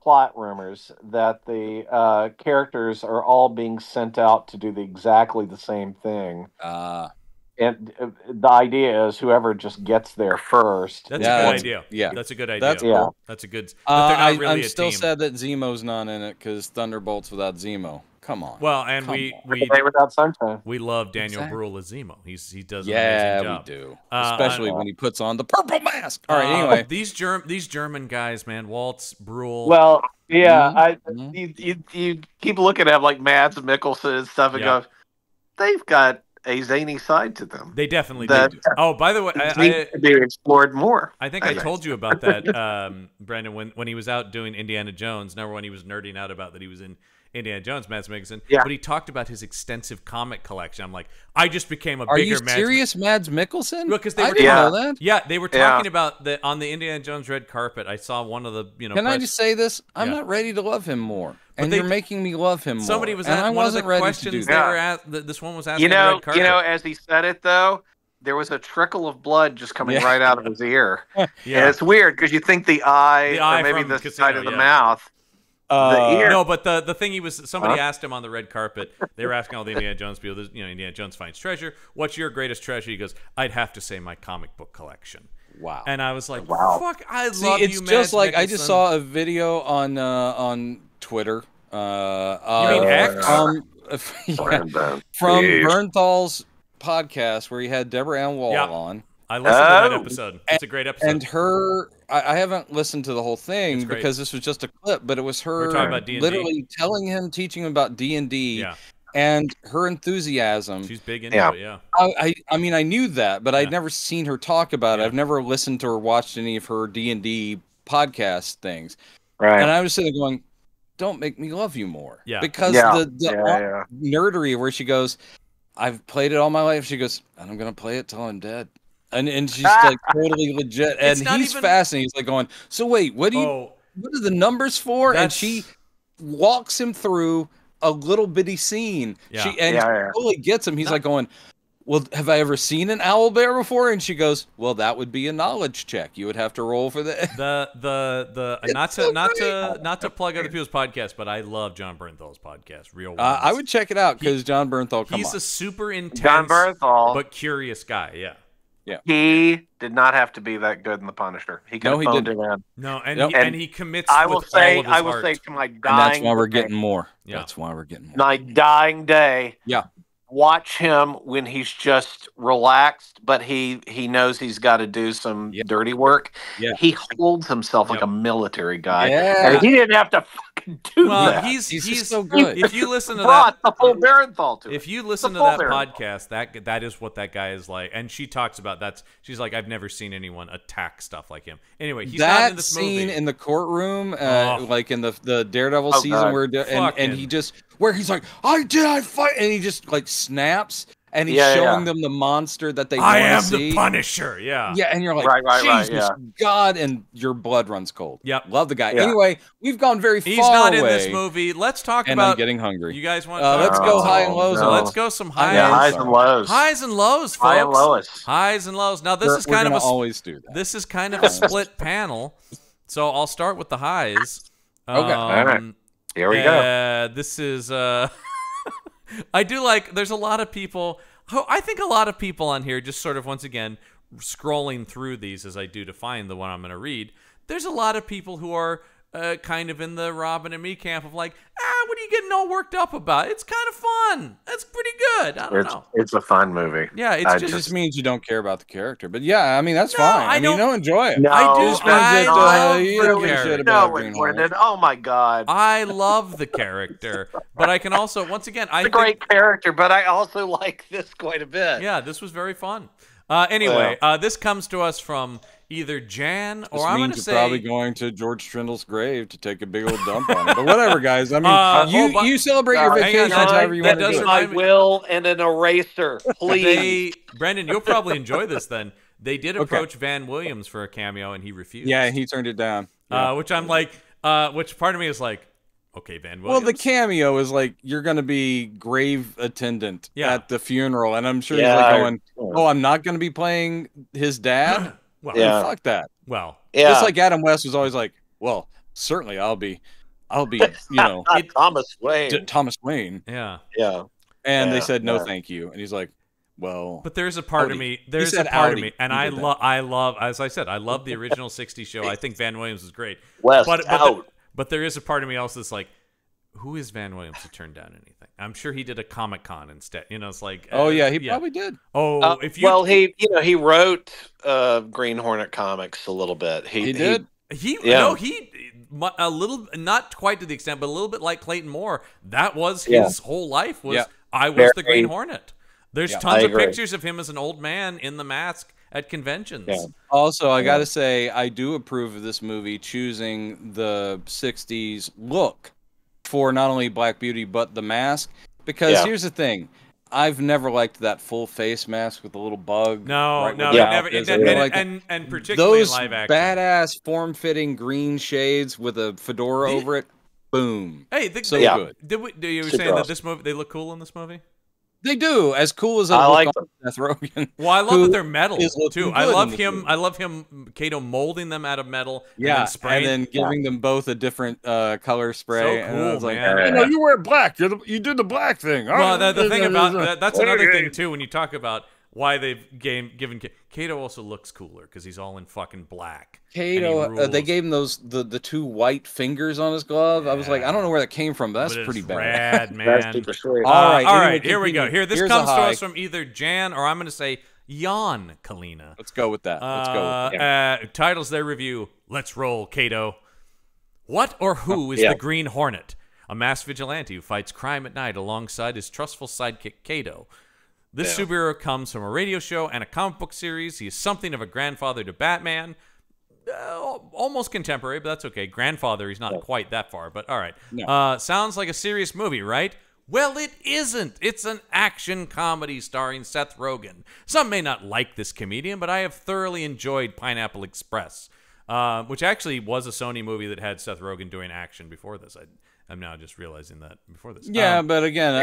plot rumors that the characters are all being sent out to do exactly the same thing. And the idea is whoever just gets there first. That's a good idea. Yeah. That's a good idea. That's cool. That's a good... But they're not really I'm still sad that Zemo's not in it, because Thunderbolts without Zemo. Come on. Well, and we without Sunshine. We love Daniel Bruhl as Zemo. He does an amazing job. Yeah, we do. Especially when he puts on the purple mask. All right, anyway. These German guys, man, Waltz, Bruhl. Well, yeah, you keep looking at him like Mads Mikkelsen and stuff and go, they've got a zany side to them. They definitely That- do. Oh, by the way, Needs to be explored more. I think I told you about that, Brandon, when he was out doing Indiana Jones. Number one, he was nerding out about that he was in Indiana Jones, Mads Mikkelsen. Yeah. But he talked about his extensive comic collection. I'm like, I just became a Are bigger you serious, Mads Mikkelsen? Because they I were didn't know that. Yeah, they were talking about on the Indiana Jones red carpet. I saw one of the Can I just say this? I'm not ready to love him more, and you're making me love him more. Somebody was and at I one of the wasn't ready questions to do they that. were at. This one was asking on the red carpet. As he said it though, there was a trickle of blood just coming right out of his ear. Yeah. And it's weird because you think the eye or maybe from the Casino, side of the mouth. The ear. No, but the thing somebody asked him on the red carpet. They were asking all the Indiana Jones people. Indiana Jones finds treasure. What's your greatest treasure? He goes, I'd have to say my comimic book collection. Wow. And I was like, fuck, I love you, it's just Mads like I Mikkelsen. just saw a video on Twitter. You mean X? From Bernthal's podcast where he had Deborah Ann Wall on. I listened to that episode. It's a great episode. And I haven't listened to the whole thing because this was just a clip, but it was her talking about D&D. literally teaching him about D&D and her enthusiasm. She's big into it, yeah. I mean, I knew that, but I'd never seen her talk about it. I've never listened to or watched any of her D&D podcast things. Right. And I was sitting there going, don't make me love you more. Yeah. Because the nerdery where she goes, I've played it all my life. She goes, and I'm going to play it till I'm dead. And she's like totally legit. And he's fascinated. He's like going, so wait, what are the numbers for? And she walks him through a little bitty scene. Yeah. She totally gets him. He's like going, well, have I ever seen an owl bear before? And she goes, well, that would be a knowledge check. You would have to roll for that. Not to plug other people's podcasts, but I love John Bernthal's podcast, Real Ones. I would check it out because John Bernthal. He's a super intense, John Bernthal, but curious guy. Yeah. Yeah. He did not have to be that good in The Punisher. He could have phoned it in. No, and he commits. I will say to my dying. And that's why we're getting more. Yeah. That's why we're getting more. My dying day. Yeah. Watch him when he's just relaxed, but he knows he's got to do some dirty work. Yeah. He holds himself like a military guy. Yeah. And he didn't have to fucking do that. He's so good. If you listen to brought the full Barenthal to it. If you listen to that podcast, that is what that guy is like. And she talks about that. She's like, I've never seen anyone attack stuff like him. Anyway, he's not in this movie. That scene in the courtroom, like in the Daredevil season, and he just where he's like, I fight, and he just like snaps, and he's showing them the monster that they want to see. I am the Punisher. Yeah. Yeah, and you're like, right, Jesus, God, and your blood runs cold. Yep. Love the guy. Yeah. Anyway, we've gone very far away. He's not in this movie. Let's talk and about. I'm getting hungry. You guys want? Let's go high and lows. No. Let's go some highs. Yeah, highs and lows. Highs and lows, folks. High and lowest. Highs and lows. Now this is We're kind of gonna always do that. This is kind of a split panel, so I'll start with the highs. Okay. All right. Here we go. This is. I do like. There's a lot of people. I think a lot of people on here just sort of once again scrolling through these as I do to find the one I'm going to read. There's a lot of people who are kind of in the Robin and me camp of like, what are you getting all worked up about? It's kind of fun. That's pretty good. I don't know. It's a fun movie. Yeah, It just means you don't care about the character. But yeah, I mean that's fine. I mean, you don't enjoy it. No, I do. You don't give a shit about Green Hornet. Oh my God. I love the character, but I can also once again It's a great character, but I also like this quite a bit. Yeah, this was very fun. Anyway, this comes to us from either Jan or I'm going to say probably going to George Trindle's grave to take a big old dump on it. But whatever, guys. I mean, you celebrate your vacations however you want to do. I will and an eraser, please. Brandon, you'll probably enjoy this then. They did approach Van Williams for a cameo and he refused. Yeah, he turned it down. Yeah. Which I'm like, which part of me is like, okay, Van Williams. Well, the cameo is like you're going to be grave attendant at the funeral, and I'm sure he's like going, "Oh, I'm not going to be playing his dad." Well, fuck that. Well, just like Adam West was always like, "Well, certainly I'll be, you know, Thomas Wayne." Thomas Wayne. Yeah. And they said no, thank you, and he's like, "Well." But there's a part of me. There's a part of me, and I love, as I said, I love the original '60s show. I think Van Williams is great. But there is a part of me also that's like, who is Van Williams to turn down anything? I'm sure he did a Comic-Con instead. You know, it's like, he probably did. He wrote Green Hornet comics a little bit. He did. He a little, not quite to the extent, but a little bit like Clayton Moore. That was his whole life. I was the Green Hornet. There's tons of pictures of him as an old man in the mask at conventions. Yeah. Also, I got to say, I do approve of this movie choosing the 60s look for not only Black Beauty, but the mask. Because here's the thing. I've never liked that full face mask with the little bug. No, never. And particularly those in live action. Badass form-fitting green shades with a fedora over it. Boom. Hey, good. You were saying that this movie, they look cool in this movie? They do, as cool as I like Seth Rogen. Well, I love that they're metal too. I love him, Kato, molding them out of metal. Yeah, and then giving them both a different color spray. So cool, and I was like, man. you wear black. You did the black thing. Well, the thing about that's another thing too. When you talk about why they've given Kato also looks cooler because he's all in fucking black. Kato, they gave him the two white fingers on his glove. I was like, I don't know where that came from, but that's pretty bad. Rad, man. That's super sweet. All right, here we go. This comes to us from either Jan or I'm going to say Jan Kalina. Let's go with that. Titles their review. Let's roll, Kato. What or who is the Green Hornet? A masked vigilante who fights crime at night alongside his trustful sidekick Kato. This superhero comes from a radio show and a comic book series. He is something of a grandfather to Batman. Almost contemporary, but that's okay. Grandfather, he's not quite that far, but all right. No. Sounds like a serious movie, right? Well, it isn't. It's an action comedy starring Seth Rogen. Some may not like this comedian, but I have thoroughly enjoyed Pineapple Express, which actually was a Sony movie that had Seth Rogen doing action before this. I'm now just realizing that before this. Yeah, but again,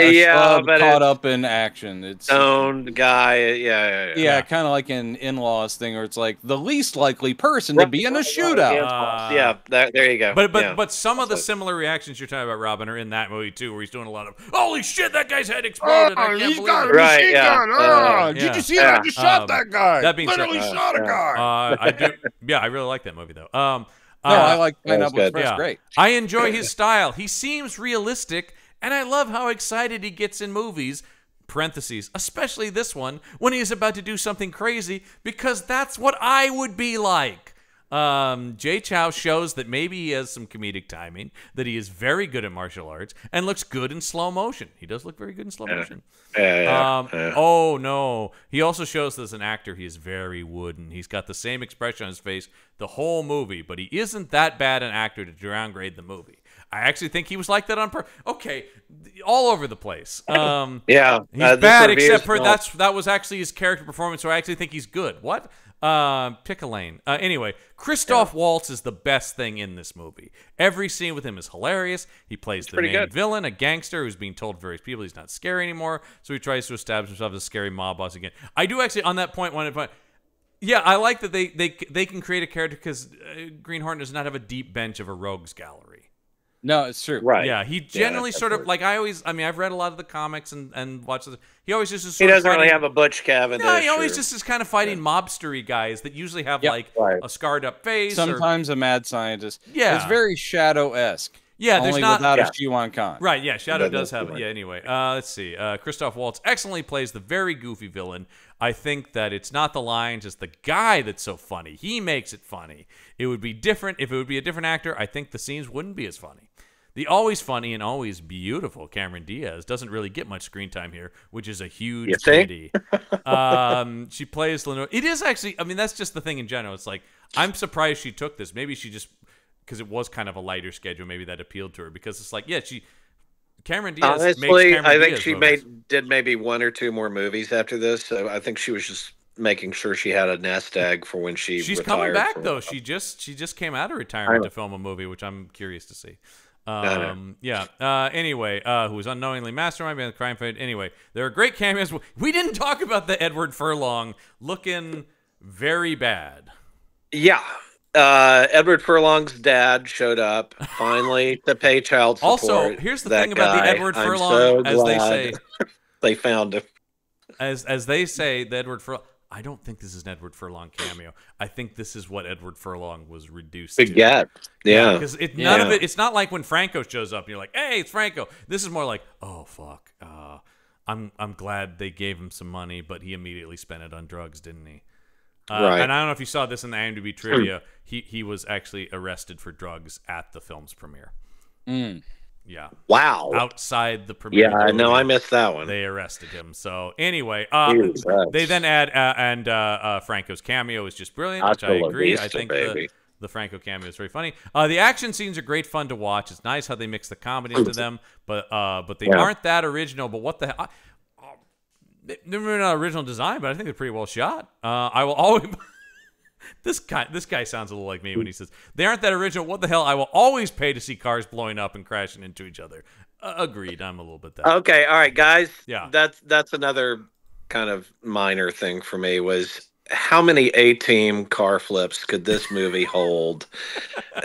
but caught up in action. It's owned guy. Yeah. Kind of like an in-laws thing, where it's like the least likely person to be in a shootout. There you go. But some of the similar reactions you're talking about, Robin, are in that movie too, where he's doing a lot of "Holy shit, that guy's head exploded! I can't believe it!" Right? Yeah. Did you see that? I just shot that guy. That being literally said, shot a guy. I do. Yeah, I really like that movie though. No, I like Pineapple Express. Great. I enjoy his style. He seems realistic, and I love how excited he gets in movies, parentheses, especially this one, when he is about to do something crazy, because that's what I would be like. Jay Chow shows that maybe he has some comedic timing, that he is very good at martial arts, and looks good in slow motion. He does look very good in slow motion. Oh, no. He also shows that as an actor, he is very wooden. He's got the same expression on his face the whole movie, but he isn't that bad an actor to downgrade the movie. I actually think he was like that on purpose. Okay, all over the place. He's bad, except for that was actually his character performance, so I actually think he's good. What? Pick a lane. Anyway, Christoph Waltz is the best thing in this movie. Every scene with him is hilarious. He plays the main villain, a gangster who's being told to various people he's not scary anymore, so he tries to establish himself as a scary mob boss again. I do actually, on that point, I like that they can create a character because Green Hornet does not have a deep bench of a rogues gallery. No, it's true. Right. Yeah, he generally sort of, like, I've read a lot of the comics and watched this. He always just is he doesn't really have a Butch Cavendish. No, he always just is kind of fighting mobstery guys that usually have, a scarred up face. Sometimes a mad scientist. Yeah. It's very Shadow-esque. Yeah, there's not without a Shiwan Khan. Right, yeah, Shadow does have it. Yeah, anyway. Let's see. Christoph Waltz excellently plays the very goofy villain. I think that it's not the lines, it's the guy that's so funny. He makes it funny. It would be different. If it would be a different actor, I think the scenes wouldn't be as funny. The always funny and always beautiful Cameron Diaz doesn't really get much screen time here, which is a huge pity. She plays Lenore. It is actually, that's just the thing in general. It's like, I'm surprised she took this. Maybe she just, because it was kind of a lighter schedule, maybe that appealed to her. Because it's like, Cameron Diaz makes Cameron I think Diaz she movies. did maybe one or two more movies after this. So I think she was just making sure she had a nest egg for when she's retired. Coming back, though. She just came out of retirement to film a movie, which I'm curious to see. Anyway, who was unknowingly mastermind behind the crime fight. Anyway, there are great cameos. We didn't talk about the Edward Furlong looking very bad. Yeah. Edward Furlong's dad showed up finally to pay child support. Also, here's the thing about the Edward Furlong, as they say. They found him. As they say, the Edward Furlong. I don't think this is an Edward Furlong cameo. I think this is what Edward Furlong was reduced to. Get. Yeah. Because none of it. It's not like when Franco shows up and you're like, "Hey, it's Franco." This is more like, "Oh fuck, I'm glad they gave him some money, but he immediately spent it on drugs, didn't he?" Right. And I don't know if you saw this in the IMDb trivia. He was actually arrested for drugs at the film's premiere. Yeah. Wow. Outside the premiere. Yeah, I know. I missed that one. They arrested him. So anyway, Jesus. they then add Franco's cameo is just brilliant, which I Hasta la agree. vista, I think baby. the Franco cameo is very funny. The action scenes are great fun to watch. It's nice how they mix the comedy into them, but they aren't that original. But what the hell? They're not original design, but I think they're pretty well shot. I will always. This guy sounds a little like me when he says they aren't that original. What the hell? I will always pay to see cars blowing up and crashing into each other. Agreed. I'm a little bit that. Okay, all right, guys. Yeah. That's another kind of minor thing for me was how many A-team car flips could this movie hold?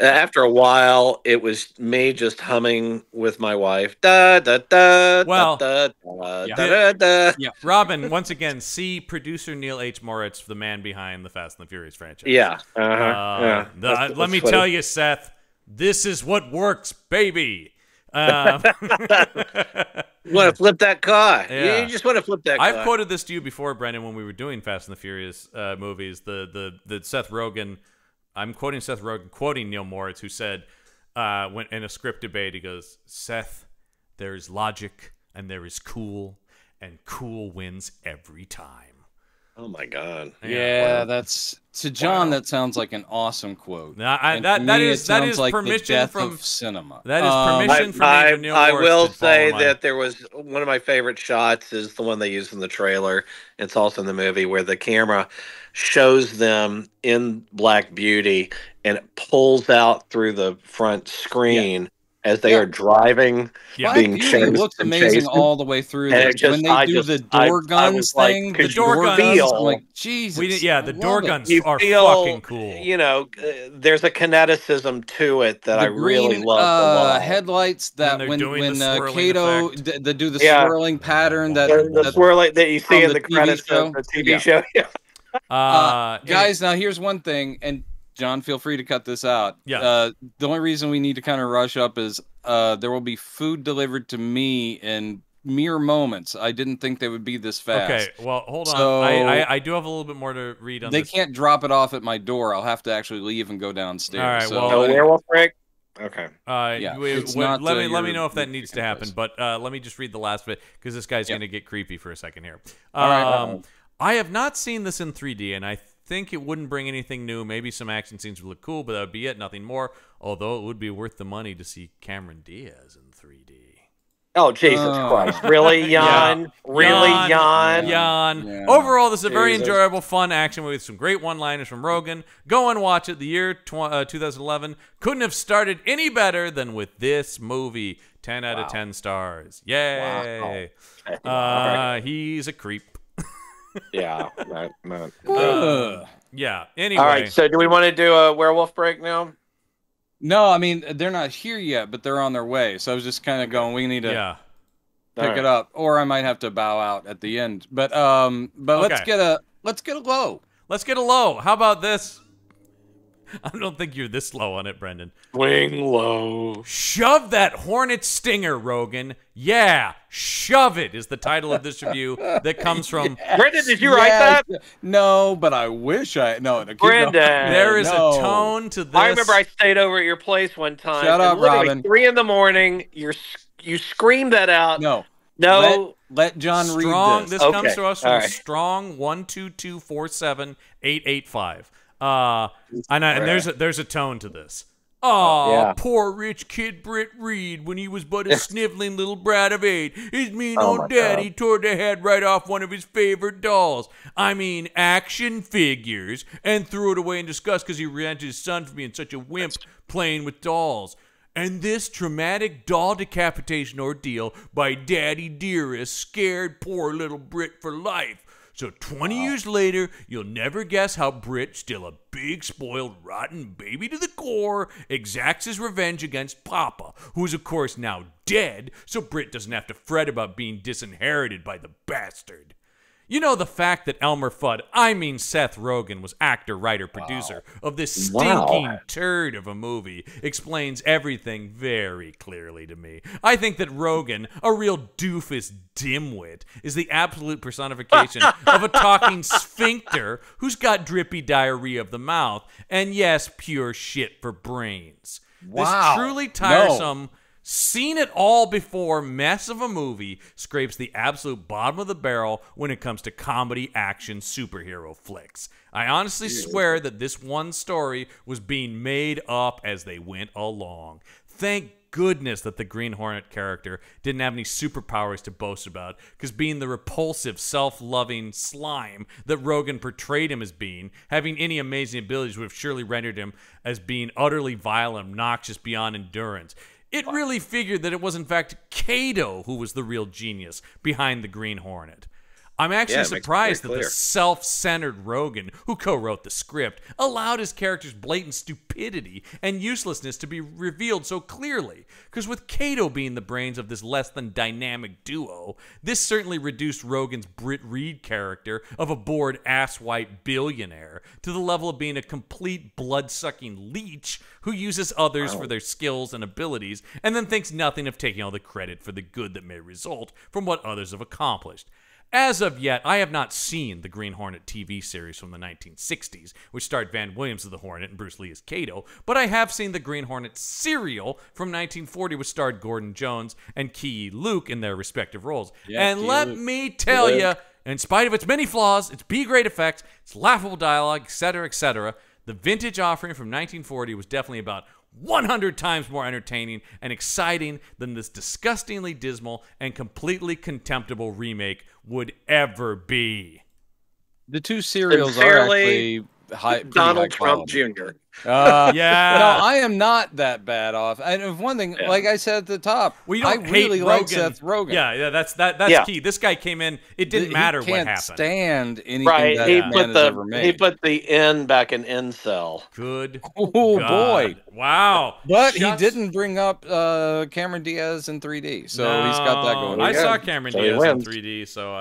After a while, it was me just humming with my wife. Da da da. Well, da, da, da, da, da. Yeah. Robin, once again, see producer Neil H. Moritz, the man behind the Fast and the Furious franchise. Yeah. Yeah. Let me tell you, Seth, this is what works, baby. You want to flip that car? Yeah. You just want to flip that car. I've quoted this to you before, Brendan, when we were doing Fast and the Furious movies. The Seth Rogen. I'm quoting Seth Rogen, quoting Neil Moritz, who said, when in a script debate, he goes, "Seth, there is logic and there is cool, and cool wins every time." Oh my God! Yeah, Wow. that's to John. That sounds like an awesome quote. Now, And that to me, is it sounds like permission the death from of cinema. that is permission from Major Neil I Moritz will to follow say my- that there was one of my favorite shots is the one they used in the trailer. It's also in the movie where the camera shows them in Black Beauty and it pulls out through the front screen as they are driving, Yeah. being Black Beauty chased. looks and amazing chased. all the way through. And This. it just- When they I do just- the door I guns was like, thing, could the you door guns, feel- I'm like, Jesus. the door love it. guns You are feel, fucking cool. You know, there's a kineticism to it that The I really green, love a lot. headlights that they're when doing the swirling Kato effect. they do the Yeah. swirling pattern that, The swirling that you see from in the the TV credits show. of the TV Yeah. show. Yeah. guys, now here's one thing, and John, feel free to cut this out. Yeah. The only reason we need to kind of rush up is there will be food delivered to me in mere moments. I didn't think they would be this fast. Okay, well, hold on. So- I do have a little bit more to read on They this. can't drop it off at my door. I'll have to actually leave and go downstairs. All right, So, well, So anyway. werewolf break. Okay. Yeah, it's not, let me your- know if that your needs to picking happen. place. But let me just read the last bit because this guy's Yeah. going to get creepy for a second here. All right. I have not seen this in 3D, and I think it wouldn't bring anything new. Maybe some action scenes would look cool, but that would be it. Nothing more. Although it would be worth the money to see Cameron Diaz in 3D. Oh Jesus Christ! Really, Jan? Really, Jan? Jan. Yeah. Overall, this is a very Jesus. enjoyable, fun action movie with some great one-liners from Rogen. Go and watch it. The year 2011 couldn't have started any better than with this movie. 10 out of 10 stars. Yay! He's a creep. Yeah. Right. Yeah. Anyway. All right. So, do we want to do a werewolf break now? No, I mean they're not here yet, but they're on their way. So I was just kind of going. We need to Yeah. pick it up, or I might have to bow out at the end. But let's Okay. get a low. Let's get a low. How about this? I don't think you're this low on it, Brendan. Wing low. Shove that Hornet stinger, Rogan. Yeah, shove it is the title of this review that comes from. Brendan, did you write that? No, but I wish I. No, keep Brendan. going. There is No. a tone to this. I remember I stayed over at your place one time. Shut and up, literally Robin. 3 a.m. You screamed that out. No. No. Let John strong. read this. This comes Okay, to us from all right. strong 12247-885. And there's a tone to this. Aw, Yeah. poor rich kid Britt Reed when he was but a sniveling little brat of 8. His mean Oh old my daddy tore the head right off one of his favorite dolls. I mean, action figures, and threw it away in disgust because he resented his son for being such a wimp playing with dolls. And this traumatic doll decapitation ordeal by Daddy Dearest scared poor little Brit for life. So 20 years later, you'll never guess how Brit, still a big, spoiled, rotten baby to the core, exacts his revenge against Papa, who is of course now dead, so Brit doesn't have to fret about being disinherited by the bastard. You know, the fact that Elmer Fudd, I mean Seth Rogen, was actor, writer, producer of this stinking turd of a movie explains everything very clearly to me. I think that Rogen, a real doofus dimwit, is the absolute personification of a talking sphincter who's got drippy diarrhea of the mouth, and yes, pure shit for brains. Wow. This truly tiresome Seen it all before mess of a movie scrapes the absolute bottom of the barrel when it comes to comedy action superhero flicks. I honestly swear that this one story was being made up as they went along. Thank goodness that the Green Hornet character didn't have any superpowers to boast about, because being the repulsive, self-loving slime that Rogen portrayed him as being, having any amazing abilities would have surely rendered him as being utterly vile and obnoxious beyond endurance. It really figured that it was, in fact, Kato who was the real genius behind the Green Hornet. I'm actually surprised that the self-centered Rogen, who co-wrote the script, allowed his character's blatant stupidity and uselessness to be revealed so clearly. Because with Kato being the brains of this less than dynamic duo, this certainly reduced Rogen's Britt Reed character of a bored asswipe billionaire to the level of being a complete blood-sucking leech who uses others for their skills and abilities and then thinks nothing of taking all the credit for the good that may result from what others have accomplished. As of yet, I have not seen the Green Hornet TV series from the 1960s, which starred Van Williams as the Hornet and Bruce Lee as Kato, but I have seen the Green Hornet serial from 1940, which starred Gordon Jones and Key Luke in their respective roles. Yeah, and let me tell you, in spite of its many flaws, its B-grade effects, its laughable dialogue, etc., the vintage offering from 1940 was definitely about 100 times more entertaining and exciting than this disgustingly dismal and completely contemptible remake would ever be. The two serials are actually Donald Trump Jr. Yeah. No, I am not that bad off. And one thing, like I said at the top, I really like Seth Rogen. Yeah, that's key. This guy came in, it didn't matter what happened. He can't stand anything that man has ever made. He put the N back in incel. Good God. boy. Wow. But he didn't bring up Cameron Diaz in 3D, so he's got that going. I saw Cameron Diaz in 3D, so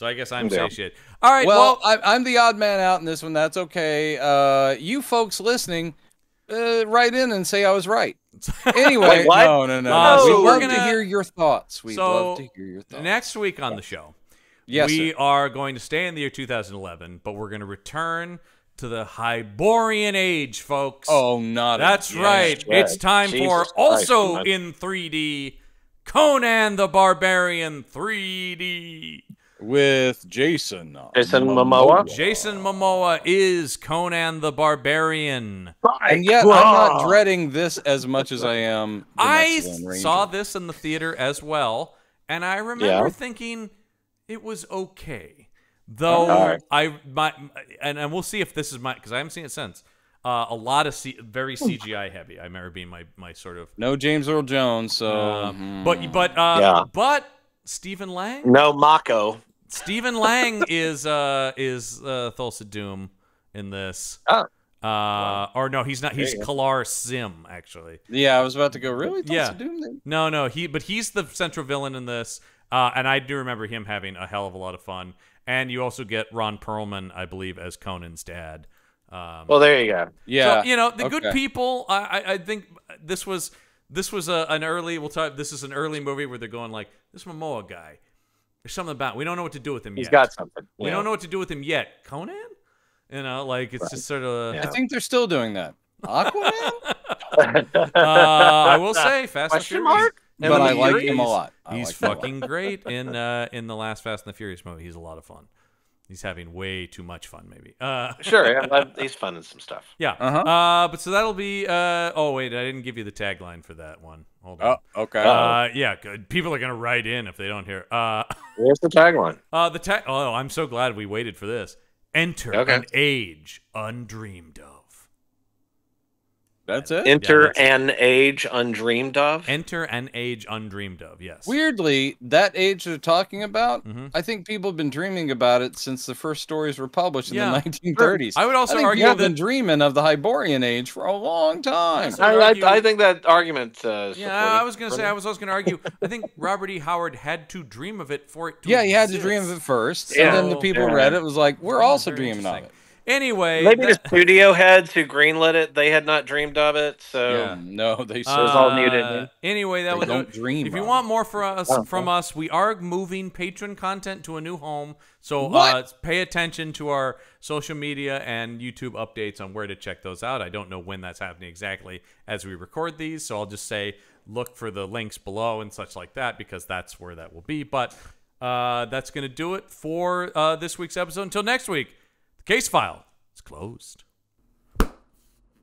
I guess I'm satiated. All right. Well, I'm the odd man out in this one. That's okay. You folks listening, write in and say I was right. Anyway, no. So we'd love to hear your thoughts. We'd love to hear your thoughts. Next week on the show, we are going to stay in the year 2011, but we're going to return to the Hyborian Age, folks. Oh, not that's right. It's time for also in 3D, Conan the Barbarian 3D. With Jason Momoa. Jason Momoa is Conan the Barbarian. And yet I'm not dreading this as much as I am I saw this in the theater as well, and I remember thinking it was okay. Though and we'll see if this is because I haven't seen it since. A lot of very CGI heavy. I remember being my sort of no James Earl Jones. So, but Stephen Lang. No Mako. Stephen Lang is Thulsa Doom in this. Or no, he's not. He's Kalar Sim, actually. Yeah, I was about to go. Really? Thulsa Doom? Then? No. He's the central villain in this. And I do remember him having a hell of a lot of fun. And you also get Ron Perlman, I believe, as Conan's dad. Well, there you go. Yeah, so, the good people. I think this was an early. We'll talk. This is an early movie where they're going like, this Momoa guy. There's something about. We don't know what to do with him yet. He's got something. We don't know what to do with him yet. Conan. It's just sort of. I think they're still doing that. Aquaman. I will say, Fast and Furious. But I like him a lot. He's fucking great in the last Fast and the Furious movie. He's a lot of fun. He's having way too much fun, maybe. Sure, he's fun in some stuff. Yeah. But so that'll be. Oh wait, I didn't give you the tagline for that one. Hold on. Oh, okay. Yeah, good. People are gonna write in if they don't hear. Where's the tagline? Oh, I'm so glad we waited for this. Enter an age undreamed of. That's it? Enter an age undreamed of? Enter an age undreamed of, yes. Weirdly, that age they're talking about, I think people have been dreaming about it since the first stories were published in the 1930s. I would also argue people have been dreaming of the Hyborian age for a long time. I think that argument I was going to say, I was also going to argue, I think Robert E. Howard had to dream of it for it to he had to dream of it first, and then the people read it was like, we're also dreaming of it. Anyway, maybe the studio heads who greenlit it, they had not dreamed of it. So Yeah. No, they it was all muted. Anyway, that They was don't dream If you of want it. more from us, we are moving patron content to a new home. So What? pay attention to our social media and YouTube updates on where to check those out. I don't know when that's happening exactly as we record these, so I'll just say look for the links below and such like that, because that's where that will be. But that's going to do it for this week's episode. Until next week, the case file is closed.